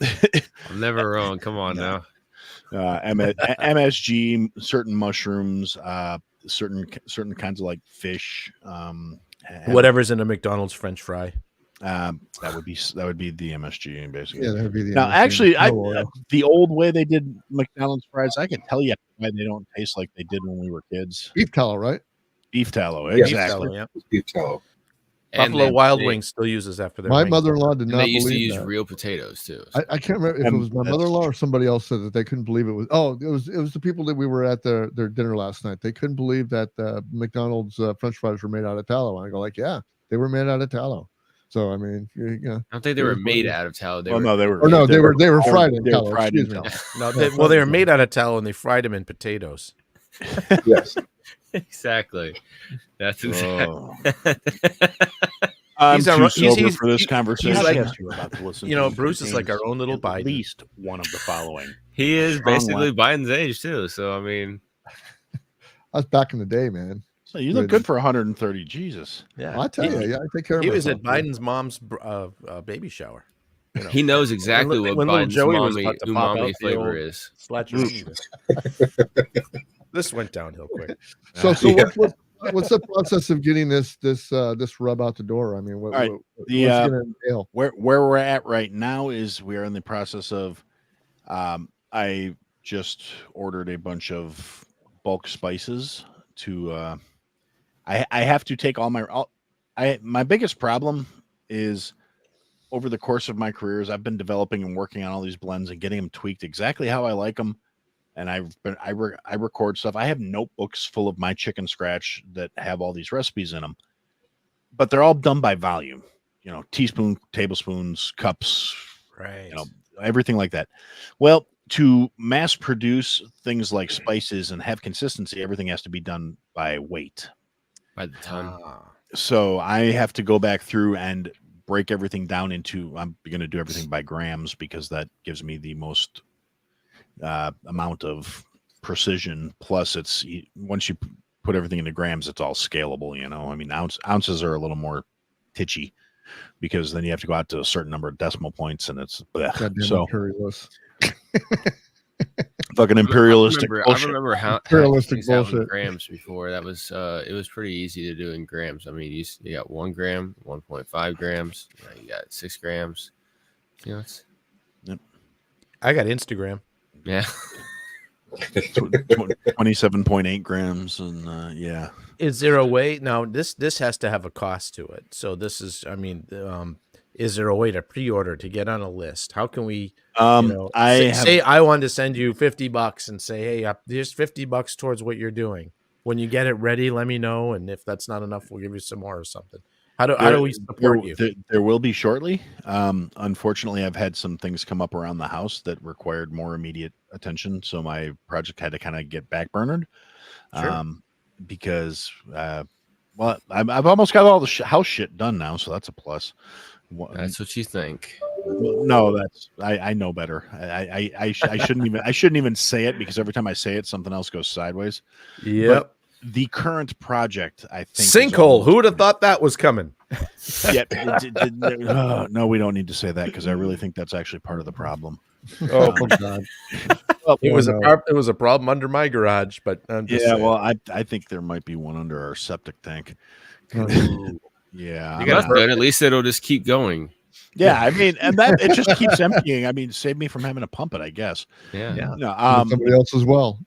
never wrong. Come on now. MSG, certain mushrooms, certain kinds of like fish. Whatever's in a McDonald's French fry. That would be the MSG basically. Yeah, that would be the Now, MSG. actually, No, the old way they did McDonald's fries, I can tell you why they don't taste like they did when we were kids. beef tallow, right? Beef tallow, Yeah, exactly. Yeah. Beef tallow. Buffalo Wild Wings still uses that for their My wings. mother-in-law did And not they used to believe use that. real potatoes too. I can't remember if it was my mother-in-law or somebody else said that they couldn't believe it was. Oh, it was the people that we were at their dinner last night. They couldn't believe that McDonald's French fries were made out of tallow. And I go like, yeah, they were made out of tallow. So I mean, I don't think they were made out of tallow. They were fried in tallow. fried in Excuse me. tallow. No, they were made out of tallow and they fried them in potatoes. Yes. Exactly. That's exactly. Oh. I'm He's too a- sober he's- for this he's conversation. like- Yes. you're about to listen You know, to Bruce is like our contains own little at Biden. least one of the following. He is Strong basically Biden's age too. So I mean, I was back in the day, man. So you look good for 130. Jesus. Yeah, I tell you, yeah, I take care of he was myself. at Biden's mom's baby shower. You know, He knows exactly what when little Biden's Joey was about to pop umami out flavor the old is. slatterini. This went downhill quick. So what's the process of getting this rub out the door? I mean, All right. what's it going to entail? Where we're at right now is we are in the process of I just ordered a bunch of bulk spices to I have to take my biggest problem is over the course of my careers I've been developing and working on all these blends and getting them tweaked exactly how I like them. And I record stuff. I have notebooks full of my chicken scratch that have all these recipes in them, but they're all done by volume. You know, teaspoon, tablespoons, cups, Right. you know, everything like that. Well, to mass produce things like spices and have consistency, everything has to be done by weight. By the ton. So I have to go back through and break everything down into. I'm going to do everything by grams because that gives me the most amount of precision. Plus, it's once you put everything into grams, it's all scalable. You know, I mean, ounces are a little more titchy because then you have to go out to a certain number of decimal points, and it's so imperialist. Fucking imperialistic. I remember how imperialistic bullshit. Grams before. That was it was pretty easy to do in grams. I mean, you got 1 gram, 1.5 grams, you got 6 grams. You know, I got Instagram. Yeah. 27.8 grams, and yeah. Is there a way now? This has to have a cost to it. So this is, I mean, is there a way to pre-order to get on a list? How can we? Say I wanted to send you $50 and say, hey, here's $50 towards what you're doing. When you get it ready, let me know, and if that's not enough, we'll give you some more or something. How do we support you? There will be shortly. Unfortunately, I've had some things come up around the house that required more immediate attention, so my project had to kind of get backburnered. Sure. Because I've almost got all the house shit done now, so that's a plus. That's what you think. No, I know better. I shouldn't even say it because every time I say it, something else goes sideways. Yep. But the current project, I think, sinkhole. Who would have thought that was coming? Yeah. No, we don't need to say that because I really think that's actually part of the problem. Oh God! It was a problem under my garage, but I'm just saying. Well, I think there might be one under our septic tank. Yeah, good. At least it'll just keep going. Yeah, I mean, and that it just keeps emptying. I mean, save me from having to pump it, I guess. Yeah. No, somebody else as well.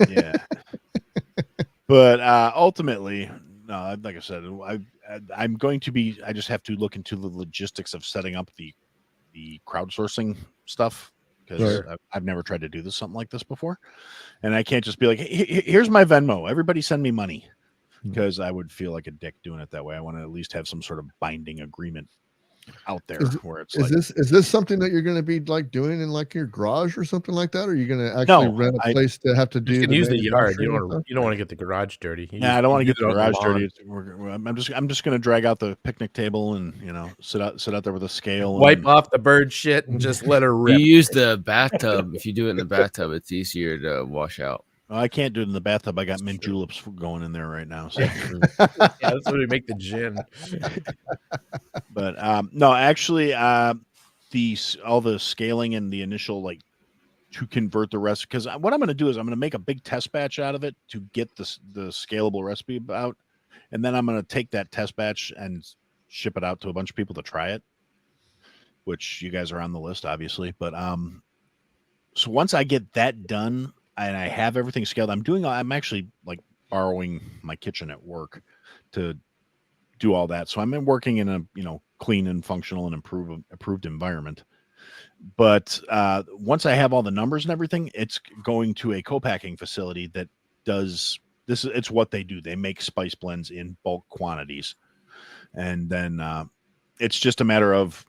Yeah. But ultimately, no, like I said, I'm going to be. I just have to look into the logistics of setting up the crowdsourcing stuff because I've never tried to do something like this before, and I can't just be like, hey, here's my Venmo. Everybody send me money, because I would feel like a dick doing it that way. I want to at least have some sort of binding agreement out there where it's is this something that you're going to be like doing in like your garage or something like that, or are you going to actually rent a place to have to do? You can use the yard. You don't want to get the garage dirty. I don't want to get the garage dirty. I'm just going to drag out the picnic table and sit out there with a scale, wipe off the bird shit, and just let her rip. You use the bathtub. If you do it in the bathtub, it's easier to wash out. Well, I can't do it in the bathtub. I got mint juleps going in there right now. So. Yeah, that's where we make the gin. But no, actually, all the scaling and the initial to convert the recipe. Because what I'm going to do is I'm going to make a big test batch out of it to get the scalable recipe out, and then I'm going to take that test batch and ship it out to a bunch of people to try it. Which you guys are on the list, obviously. But so once I get that done. And I have everything scaled. I'm actually borrowing my kitchen at work to do all that. So I'm working in a clean and functional and improved environment. But once I have all the numbers and everything, it's going to a co-packing facility that does this. It's what they do. They make spice blends in bulk quantities, and then it's just a matter of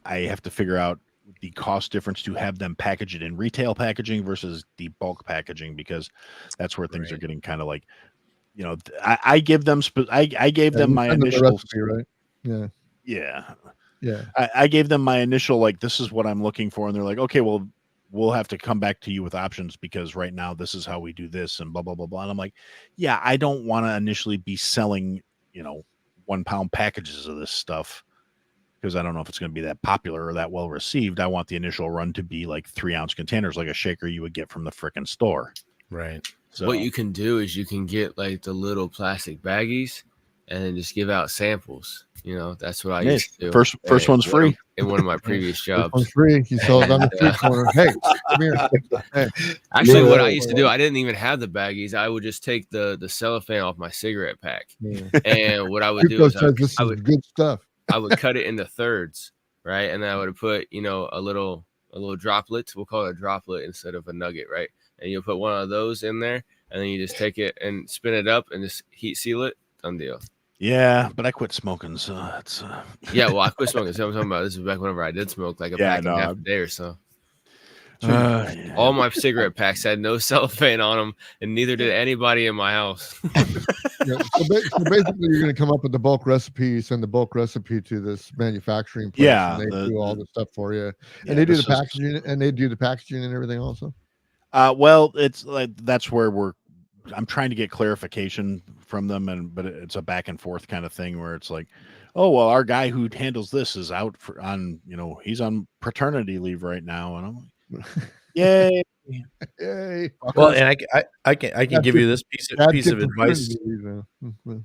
I have to figure out the cost difference to have them package it in retail packaging versus the bulk packaging, because that's where things are getting kind of I gave them I gave them my initial recipe, right? Yeah. I gave them my initial this is what I'm looking for, and they're like, okay, well, we'll have to come back to you with options because right now this is how we do this and blah blah blah blah. And I'm like, yeah, I don't want to initially be selling 1 pound packages of this stuff because I don't know if it's going to be that popular or that well received. I want the initial run to be like 3-ounce containers, like a shaker you would get from the frickin' store. Right. So what you can do is you can get like the little plastic baggies and then just give out samples. That's what I used to do. First one's free. In one of my previous jobs. First one's free. You sell it on the street corner. Hey, come here. Hey. Actually, what I used to do, I didn't even have the baggies. I would just take the cellophane off my cigarette pack. Yeah. And what I would do is this is good stuff. I would cut it into thirds, right? And then I would put, a little droplet. We'll call it a droplet instead of a nugget, right? And you'll put one of those in there, and then you just take it and spin it up and just heat seal it. Done deal. Yeah, but I quit smoking, so it's yeah. Well, I quit smoking. So I'm talking about this is back whenever I did smoke, like a pack and half a day or so. All my cigarette packs had no cellophane on them, and neither did anybody in my house. So basically, you're going to come up with the bulk recipe, send the bulk recipe to this manufacturing place. Yeah, and they do all the stuff for you, and they do the packaging, and they do the packaging and everything also. Well, it's like that's where I'm trying to get clarification from them, but it's a back and forth kind of thing where it's like, oh well, our guy who handles this is out he's on paternity leave right now, and I'm like, yay. Yay. Well, and I can give you this piece of advice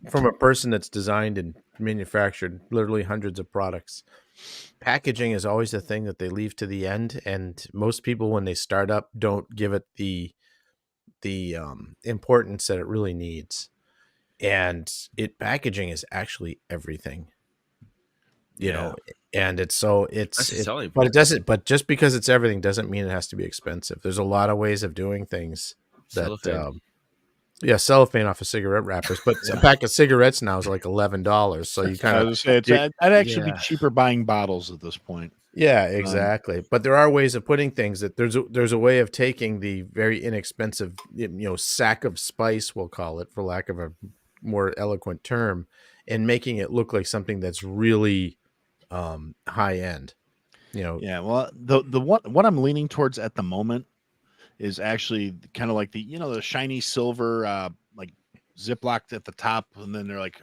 from a person that's designed and manufactured literally hundreds of products. Packaging is always the thing that they leave to the end, and most people when they start up don't give it the importance that it really needs. And packaging is actually everything, and but just because it's everything doesn't mean it has to be expensive. There's a lot of ways of doing things that, cellophane off of cigarette wrappers, but a pack of cigarettes now is like $11. So you kind of say I'd actually be cheaper buying bottles at this point. Yeah, exactly. But there are ways of putting things that there's a way of taking the very inexpensive, sack of spice, we'll call it, for lack of a more eloquent term, and making it look like something that's really high end. Yeah. Well, the what I'm leaning towards at the moment is actually kind of like the shiny silver like Ziploc at the top, and then they're like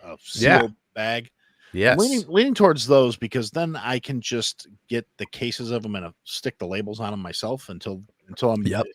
a sealed bag. Yes. Leaning towards those because then I can just get the cases of them and stick the labels on them myself until I'm. Yep.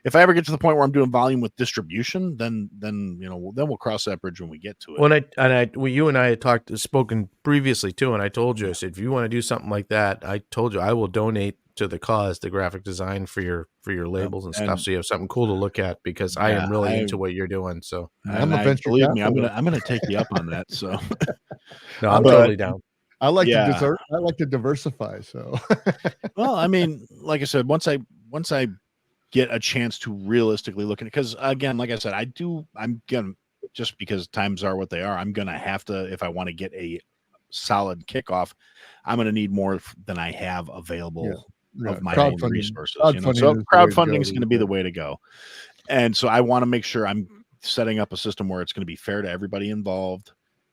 If I ever get to the point where I'm doing volume with distribution, then we'll cross that bridge when we get to it. You and I had spoken previously too, and I told you, I said, if you want to do something like that, I told you I will donate to the cause, the graphic design for your labels and stuff, so you have something cool to look at because I am really into what you're doing. So believe me, I'm gonna take you up on that. So no, I'm totally down. I like to diversify. So well, I mean, like I said, once I get a chance to realistically look at it, because again, like I said, I'm gonna, just because times are what they are, I'm gonna have to, if I want to get a solid kickoff, I'm gonna need more than I have available of my own resources. So crowdfunding is going to be the way to go. And so I want to make sure I'm setting up a system where it's going to be fair to everybody involved.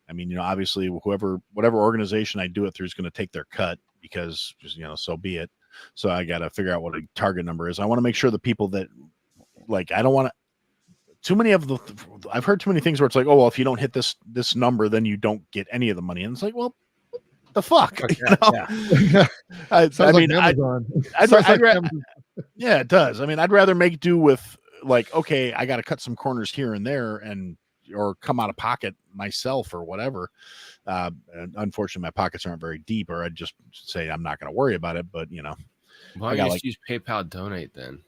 I mean, obviously whatever organization I do it through is going to take their cut because so be it. So I got to figure out what a target number is. I want to make sure the people that I don't want to, too many of I've heard too many things where it's like, oh, well, if you don't hit this number, then you don't get any of the money. And it's like, well, the fuck? I mean, yeah, it does. I mean, I'd rather make do with okay, I got to cut some corners here and there or come out of pocket myself or whatever. And unfortunately, my pockets aren't very deep, or I'd just say I'm not going to worry about it. But why don't you just use PayPal Donate then?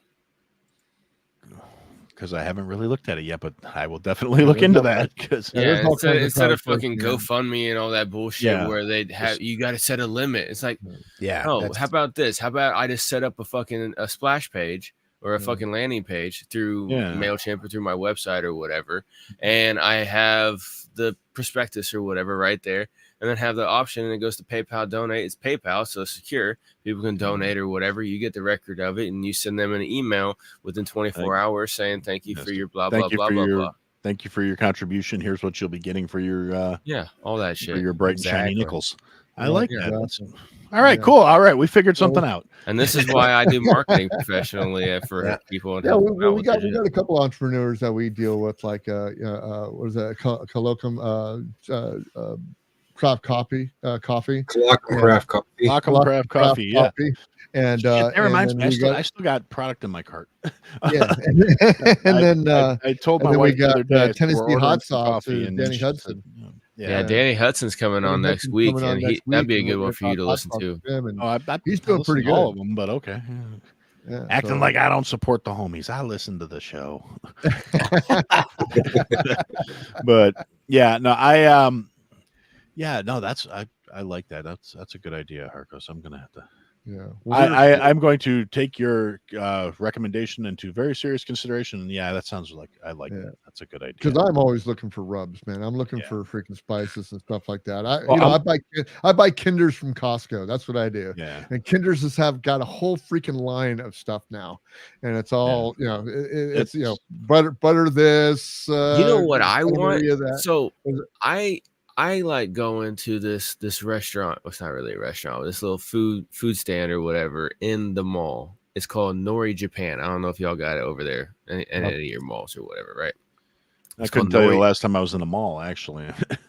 Because I haven't really looked at it yet, but I will definitely look into that. Because instead of fucking GoFundMe and all that bullshit where they'd have you got to set a limit. It's like, how about this? How about I just set up a splash page or a fucking landing page through MailChimp or through my website or whatever, and I have the prospectus or whatever right there, and then have the option, and it goes to PayPal Donate. It's PayPal, so it's secure. People can donate or whatever. You get the record of it, and you send them an email within 24 hours saying thank you for your blah blah blah blah blah. Thank you for your contribution. Here's what you'll be getting for your all that shit for your bright and shiny nickels. I like Yeah. that. Exactly. All right, Yeah. cool. All right, we figured something out. And this is why I do marketing professionally for Yeah. people and Yeah, help we, them well, out we with got their we shit. got a couple entrepreneurs that we deal with, like what is that? Colloquium, craft coffee, Clock Yeah. craft coffee. Lockham Craft Coffee. Yeah. and Shit, that reminds then me. we got I still got product in my cart. yeah, and then I told my we wife the got other day, I said, Tennessee "We're ordering hot some sauce coffee," to and then Danny she said, Hudson. Yeah, Yeah. Danny Hudson's coming Danny on next Hudson's week, coming on and next that'd week, be a and good we're one gonna for you talk to hot listen sauce to. with him, and he's I doing listen pretty to all good. of them, but okay. Yeah, Acting so- like I don't support the homies. I listen to the show. But yeah, no, yeah, no, I like that. That's a good idea, Harkos. I'm gonna have to. yeah. Well, I'm going to take your recommendation into very serious consideration. And yeah, that sounds like I like Yeah. that. That's a good idea. because I'm always looking for rubs, man. I'm looking Yeah. for freaking spices and stuff like that. Well, I buy Kinders from Costco. That's what I do. Yeah. And Kinders have got a whole freaking line of stuff now, and it's all it's butter this. You know what I Santa want? Maria that. So Was I like going to this restaurant. Well, it's not really a restaurant. This little food stand or whatever in the mall. It's called Nori Japan. I don't know if y'all got it over there in any of your malls or whatever, right? I It's couldn't called tell you the Nori. last time I was in the mall, actually.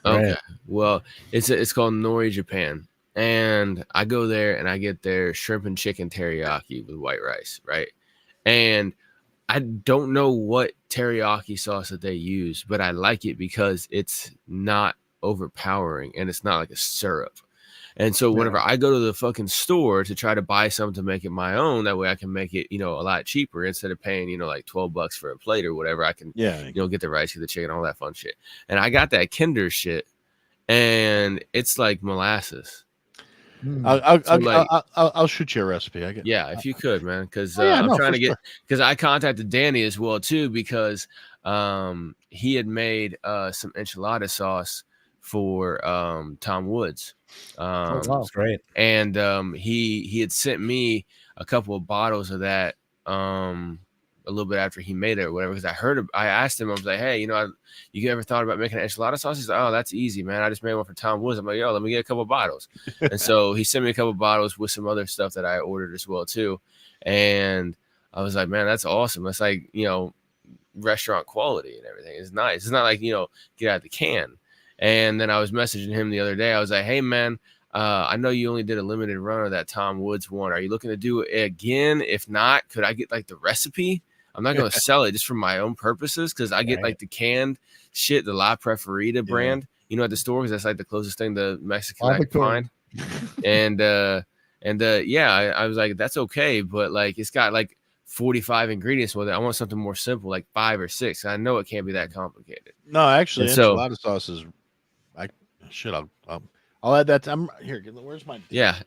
Okay. Well, it's called Nori Japan. And I go there and I get their shrimp and chicken teriyaki with white rice, right? And I don't know what teriyaki sauce that they use, but I like it because it's not overpowering and it's not like a syrup. And so whenever I go to the fucking store to try to buy something to make it my own, that way I can make it, a lot cheaper instead of paying, like $12 for a plate or whatever. I can, Yeah. get the rice, get the chicken, all that fun shit. And I got that Kinder shit, and it's like molasses. I'll shoot you a recipe. Yeah, if you could, man, because yeah, I'm no, trying for to get, sure. because I contacted Danny as well too, because he had made some enchilada sauce for Tom Woods. wow. That's great. And he had sent me a couple of bottles of that a little bit after he made it or whatever, because I asked him, I was like, hey, you ever thought about making an enchilada sauce? He's like, oh, that's easy, man. I just made one for Tom Woods. I'm like, yo, let me get a couple of bottles. And so he sent me a couple of bottles with some other stuff that I ordered as well too. And I was like, man, that's awesome. That's like, restaurant quality and everything. It's nice. It's not like, get out of the can. And then I was messaging him the other day. I was like, hey, man, I know you only did a limited run of that Tom Woods one. Are you looking to do it again? If not, could I get like the recipe? I'm not going to sell it just for my own purposes, because I get like the canned shit, the La Preferida brand, at the store, because that's like the closest thing to Mexican I can find. And I was like, that's okay, but like it's got like 45 ingredients with it. I want something more simple, like 5 or 6. I know it can't be that complicated. No, actually, And so- enchilada sauce is. I'll add that. I'm here. Where's my? Yeah.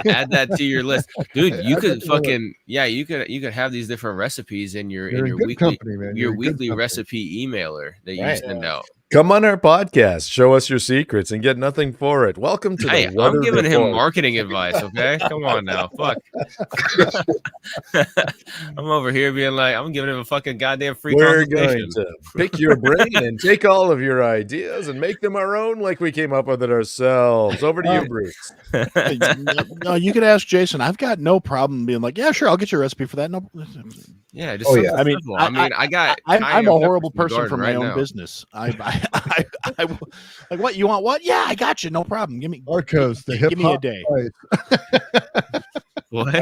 Add that to your list, dude. You could fucking you could have these different recipes in your You're in your good weekly company, man. your You're in good weekly company. recipe emailer that you Right. send out. Come on our podcast, show us your secrets, and get nothing for it. Welcome to Hey, the Water I'm giving him Report. marketing advice. Okay, come on now, fuck. I'm over here being like, I'm giving him a fucking goddamn free We're consultation. going to pick your brain and take all of your ideas and make them our own, like we came up with it ourselves. Over to you, Bruce. No, you could ask Jason. I've got no problem being like, yeah, sure, I'll get your recipe for that. No, Yeah, just Oh, something yeah. I mean, simple. I got. I'm cayenne a peppers horrible from the person garden for my right own now. business. I like what you want. What? Yeah, I got you. No problem. Give me Arcos, the give hip me a hop day. What?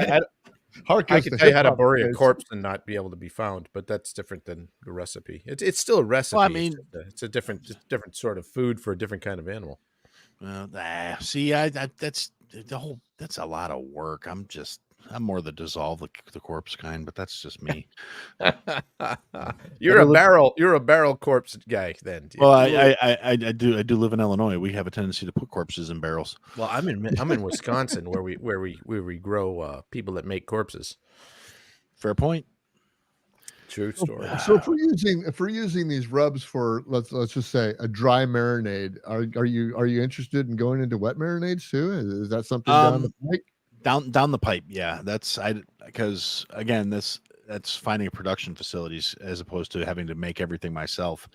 Harkos, I can tell you how to bury a corpse and not be able to be found, but that's different than the recipe. It's still a recipe. Well, I mean- it's a different sort of food for a different kind of animal. See, that's the whole. That's a lot of work. I'm more the dissolve the corpse kind, but that's just me. You're a barrel corpse guy then. Well, I do live in Illinois. We have a tendency to put corpses in barrels. Well, I'm in Wisconsin where we grow people that make corpses. Fair point. True story. So if we're using these rubs for let's just say a dry marinade, are you interested in going into wet marinades too? Is that something down the pike? Down the pipe, yeah. That's because again, that's finding production facilities as opposed to having to make everything myself.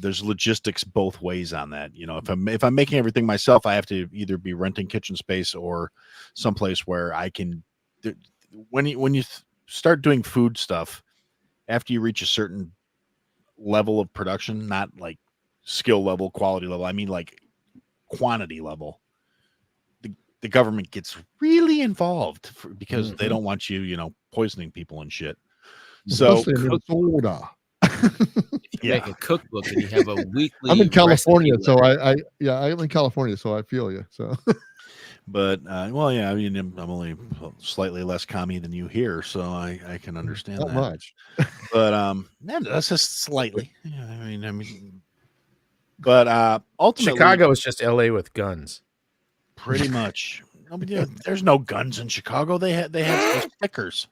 There's logistics both ways on that. You know, if I'm making everything myself, I have to either be renting kitchen space or someplace where I can. When you start doing food stuff, after you reach a certain level of production, not like skill level, quality level, I mean like quantity level, the government gets really involved because they don't want you, poisoning people and shit. So Especially in Minnesota. You make a cookbook and you have a weekly. I'm in California, recipe so letter. I'm in California, so I feel you. So, but well, yeah, I mean, I'm only slightly less commie than you here, so I can understand not that. much. But man, that's just slightly. Yeah, I mean, but ultimately, Chicago is just LA with guns. pretty much. There's no guns in Chicago. They have stickers.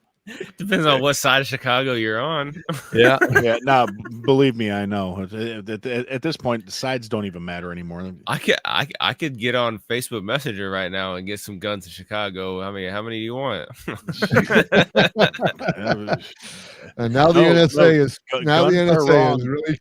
Depends on what side of Chicago you're on. Yeah. Yeah, no, believe me, I know. At this point, the sides don't even matter anymore. I could get on Facebook Messenger right now and get some guns in Chicago. How many do you want? And now the NSA is really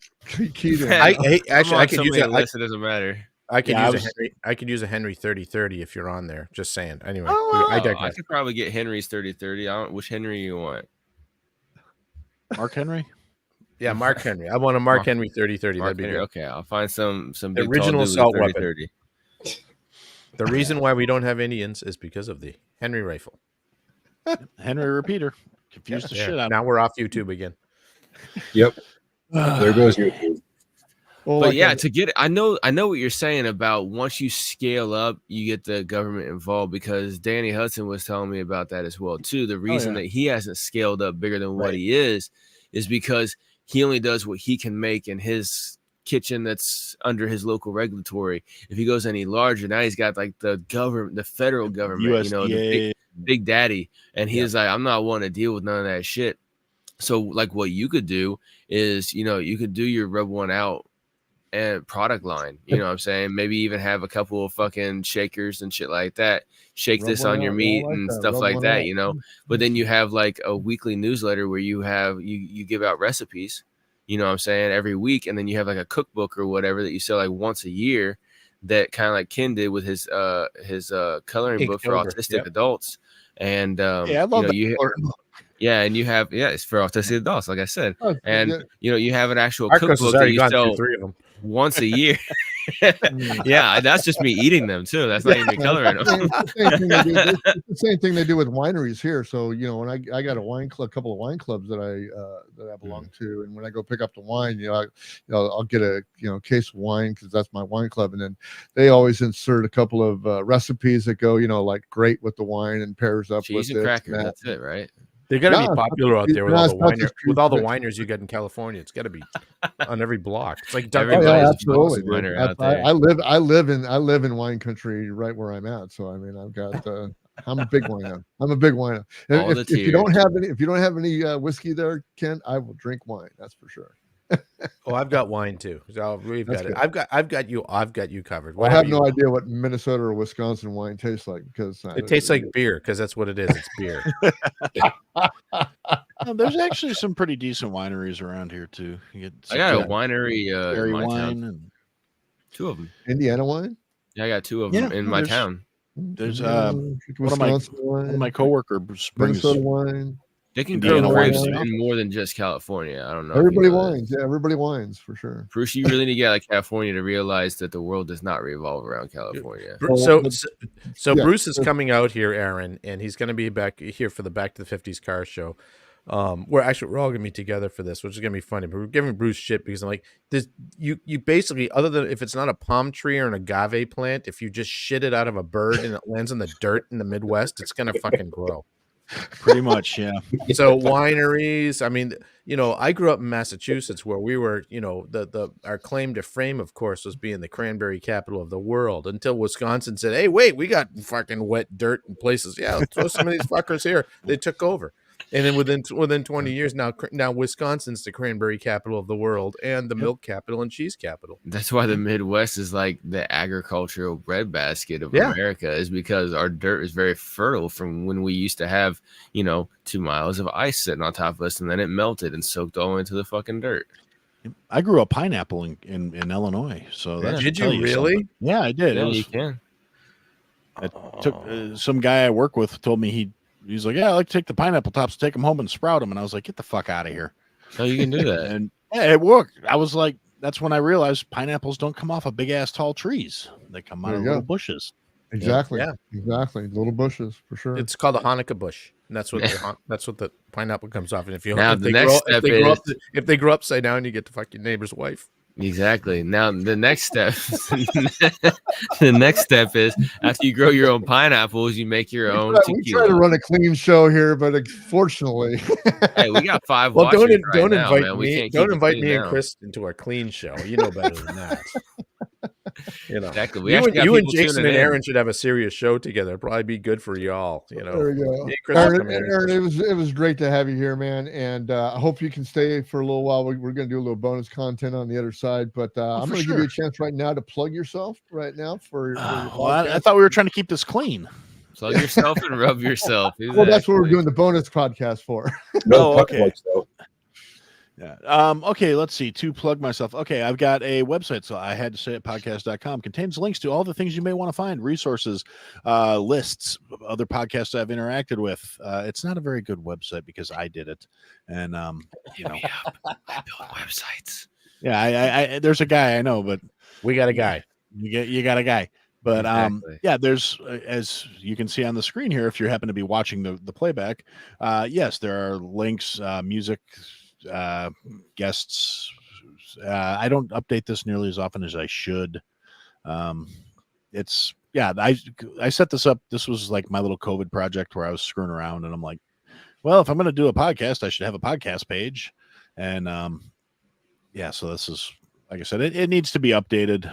key to it. I could use list. It doesn't matter. I could use a Henry 3030 if you're on there. Just saying. Anyway, I could probably get Henry's 3030. Which Henry you want? Mark Henry? Yeah, Mark Henry. I want a Mark Henry 3030. That'd be good. Okay, I'll find some the big original assault weapon. 3030. The reason why we don't have Indians is because of the Henry rifle. Henry repeater. Confused the shit out. Now we're off YouTube again. Yep. There goes YouTube. Well, But yeah, to get it, I know what you're saying about once you scale up, you get the government involved, because Danny Hudson was telling me about that as well too. The reason that he hasn't scaled up bigger than what he is because he only does what he can make in his kitchen that's under his local regulatory. If he goes any larger, now he's got like the government, the federal government, USDA. the big daddy, and he's like, I'm not wanting to deal with none of that shit. So like what you could do is, you could do your Rub One Out and product line, you know what I'm saying? Maybe even have a couple of fucking shakers and shit like that. Shake this on your meat and stuff like that, But then you have like a weekly newsletter where you give out recipes, you know what I'm saying, every week, and then you have like a cookbook or whatever that you sell like once a year, that kind of like Ken did with his coloring book for autistic adults. And I love and you have it's for autistic adults, like I said, and you have an actual Marcos cookbook that you sell 3 of them once a year. Yeah, that's just me eating them too. That's not even coloring them. It's the same thing they do with wineries here. So when I got a wine club, a couple of wine clubs that I belong to, and when I go pick up the wine, I'll get a case of wine because that's my wine club, and then they always insert a couple of recipes that go like great with the wine and pairs up cheese with and it. crackers. That's it, right? They're gonna be popular out there with all the true. winers you get in California. It's got to be on every block. It's like Everybody's absolutely. winner out there. I live in wine country right where I'm at. So I mean, I've got I'm a big winer. If you don't have any whiskey there, Ken, I will drink wine. That's for sure. Oh, I've got wine too. So we've got it. I've got you covered. I have no idea what Minnesota or Wisconsin wine tastes like, because it tastes like beer, because that's what it is. It's beer. There's actually some pretty decent wineries around here too. I got a winery berry in my wine town. and 2 of them. Indiana wine. Yeah, I got 2 of them in my town. There's Wisconsin one of my coworkers brings Minnesota wine. They can grow Indiana grapes wine. in more than just California. I don't know. Everybody wines. Yeah, everybody wines for sure. Bruce, you really need to get out of California to realize that the world does not revolve around California. So Bruce is coming out here, Aaron, and he's going to be back here for the Back to the 50s car show. We're all gonna be together for this, which is gonna be funny. But we're giving Bruce shit because I'm like, this. You basically, other than if it's not a palm tree or an agave plant, if you just shit it out of a bird and it lands in the dirt in the Midwest, it's gonna fucking grow. Pretty much, yeah. So wineries. I mean, I grew up in Massachusetts, where we were, our claim to fame, of course, was being the cranberry capital of the world. Until Wisconsin said, "Hey, wait, we got fucking wet dirt in places. Yeah, let's throw some of these fuckers here." They took over. And then within 20 years now Wisconsin's the cranberry capital of the world and the milk capital and cheese capital. That's why the Midwest is like the agricultural breadbasket of Yeah. America, is because our dirt is very fertile from when we used to have, 2 miles of ice sitting on top of us, and then it melted and soaked all into the fucking dirt. I grew up pineapple in Illinois, so that Did should tell you really? something. Yeah, I did. Yeah, It was, you can. it took some guy I work with told me he's like, yeah, I like to take the pineapple tops, take them home and sprout them, and I was like, get the fuck out of here. No, you can do that. And yeah, it worked. I was like, that's when I realized pineapples don't come off of big ass tall trees; they come out There of you little go. bushes. Exactly. Yeah. Exactly. Little bushes for sure. It's called a Hanukkah bush. And that's what the pineapple comes off. And if they grow upside down, you get to fuck your neighbor's wife. Exactly. Now the next step, is after you grow your own pineapples, you make your own We tequila. try to run a clean show here, but unfortunately, Hey, we got 5 Well, watchers don't right now, invite man. We me. can't Don't keep it invite clean me and now. Chris into our clean show. You know better than that. Exactly. We You actually and, got you and people Jason tuning and in. Aaron should have a serious show together. It'd probably be good for y'all. there we go. Me and Chris will come in. Aaron, it was great to have you here, man, and I hope you can stay for a little while. We're going to do a little bonus content on the other side, but I'm going to give you a chance right now to plug yourself right now for your Well, I thought we were trying to keep this clean. Plug yourself and rub yourself. Well, that's what we're doing the bonus podcast for. No Oh, puck okay. plugs, though. Yeah. Okay, let's see. To plug myself. Okay, I've got a website, so I had to say it podcast.com. Contains links to all the things you may want to find, resources, lists, other podcasts I've interacted with. It's not a very good website because I did it. And I build websites. Yeah, I there's a guy I know, but we got a guy. You got a guy. But Exactly. yeah, there's as you can see on the screen here, if you happen to be watching the playback, yes, there are links, music, guests. I don't update this nearly as often as I should. It's I set this up. This was like my little COVID project where I was screwing around, and I'm like, well, if I'm going to do a podcast, I should have a podcast page. And so this is, like I said, it needs to be updated.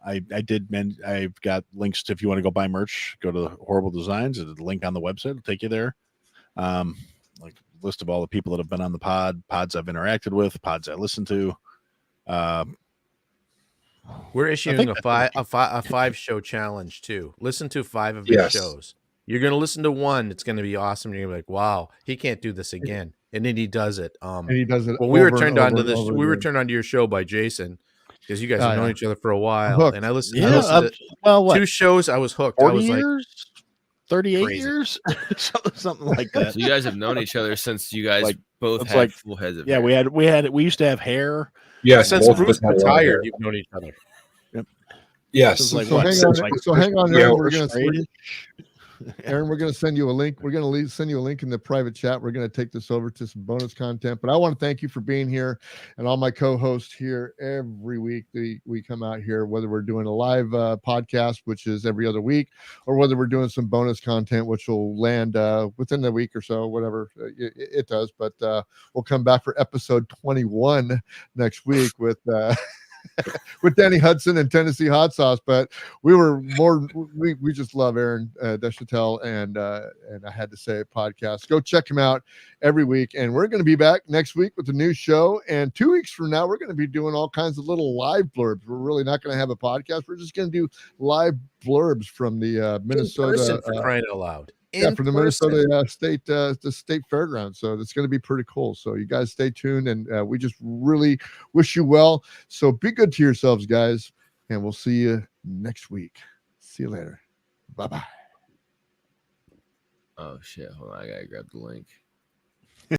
I've got links to, if you want to go buy merch, go to Horrible Designs. There's a link on the website. It'll take you there. Like list of all the people that have been on the pods I've interacted with, pods I listen to. We're issuing a 5-show challenge too. Listen to 5 of his shows. You're going to listen to one. It's going to be awesome. You're going to be like, wow, he can't do this again. And then he does it. And he does it. Well, we were turned on to this. We were turned on to your show by Jason because you guys have known each other for a while. And I listened. Yeah. To 2 shows. I was hooked. 40 I was years? 38 crazy. years? Something like that. So you guys have known each other since you guys both it's had like- full heads of Yeah, hair. we used to have hair. Yes, Since both of Bruce us had a lot of hair. retired, you've known each other. Yes. It's like So what, hang since on, like so hang on, Yeah, Aaron. we're We're going straight. to Aaron, we're going to send you a link. We're going to send you a link in the private chat. We're going to take this over to some bonus content. But I want to thank you for being here and all my co-hosts here every week. We come out here, whether we're doing a live podcast, which is every other week, or whether we're doing some bonus content, which will land within the week or so, whatever it does. But we'll come back for episode 21 next week with with Danny Hudson and Tennessee Hot Sauce. But we just love Aaron Deshotel and I had to say it podcast. Go check him out every week. And we're going to be back next week with a new show. And 2 weeks from now, we're going to be doing all kinds of little live blurbs. We're really not going to have a podcast. We're just going to do live blurbs from the Minnesota. For crying out loud. For the Minnesota state the state fairgrounds. So it's going to be pretty cool. So you guys stay tuned, and we just really wish you well. So be good to yourselves, guys, and we'll see you next week. See you later. Bye-bye. Oh shit! Hold on, I gotta grab the link.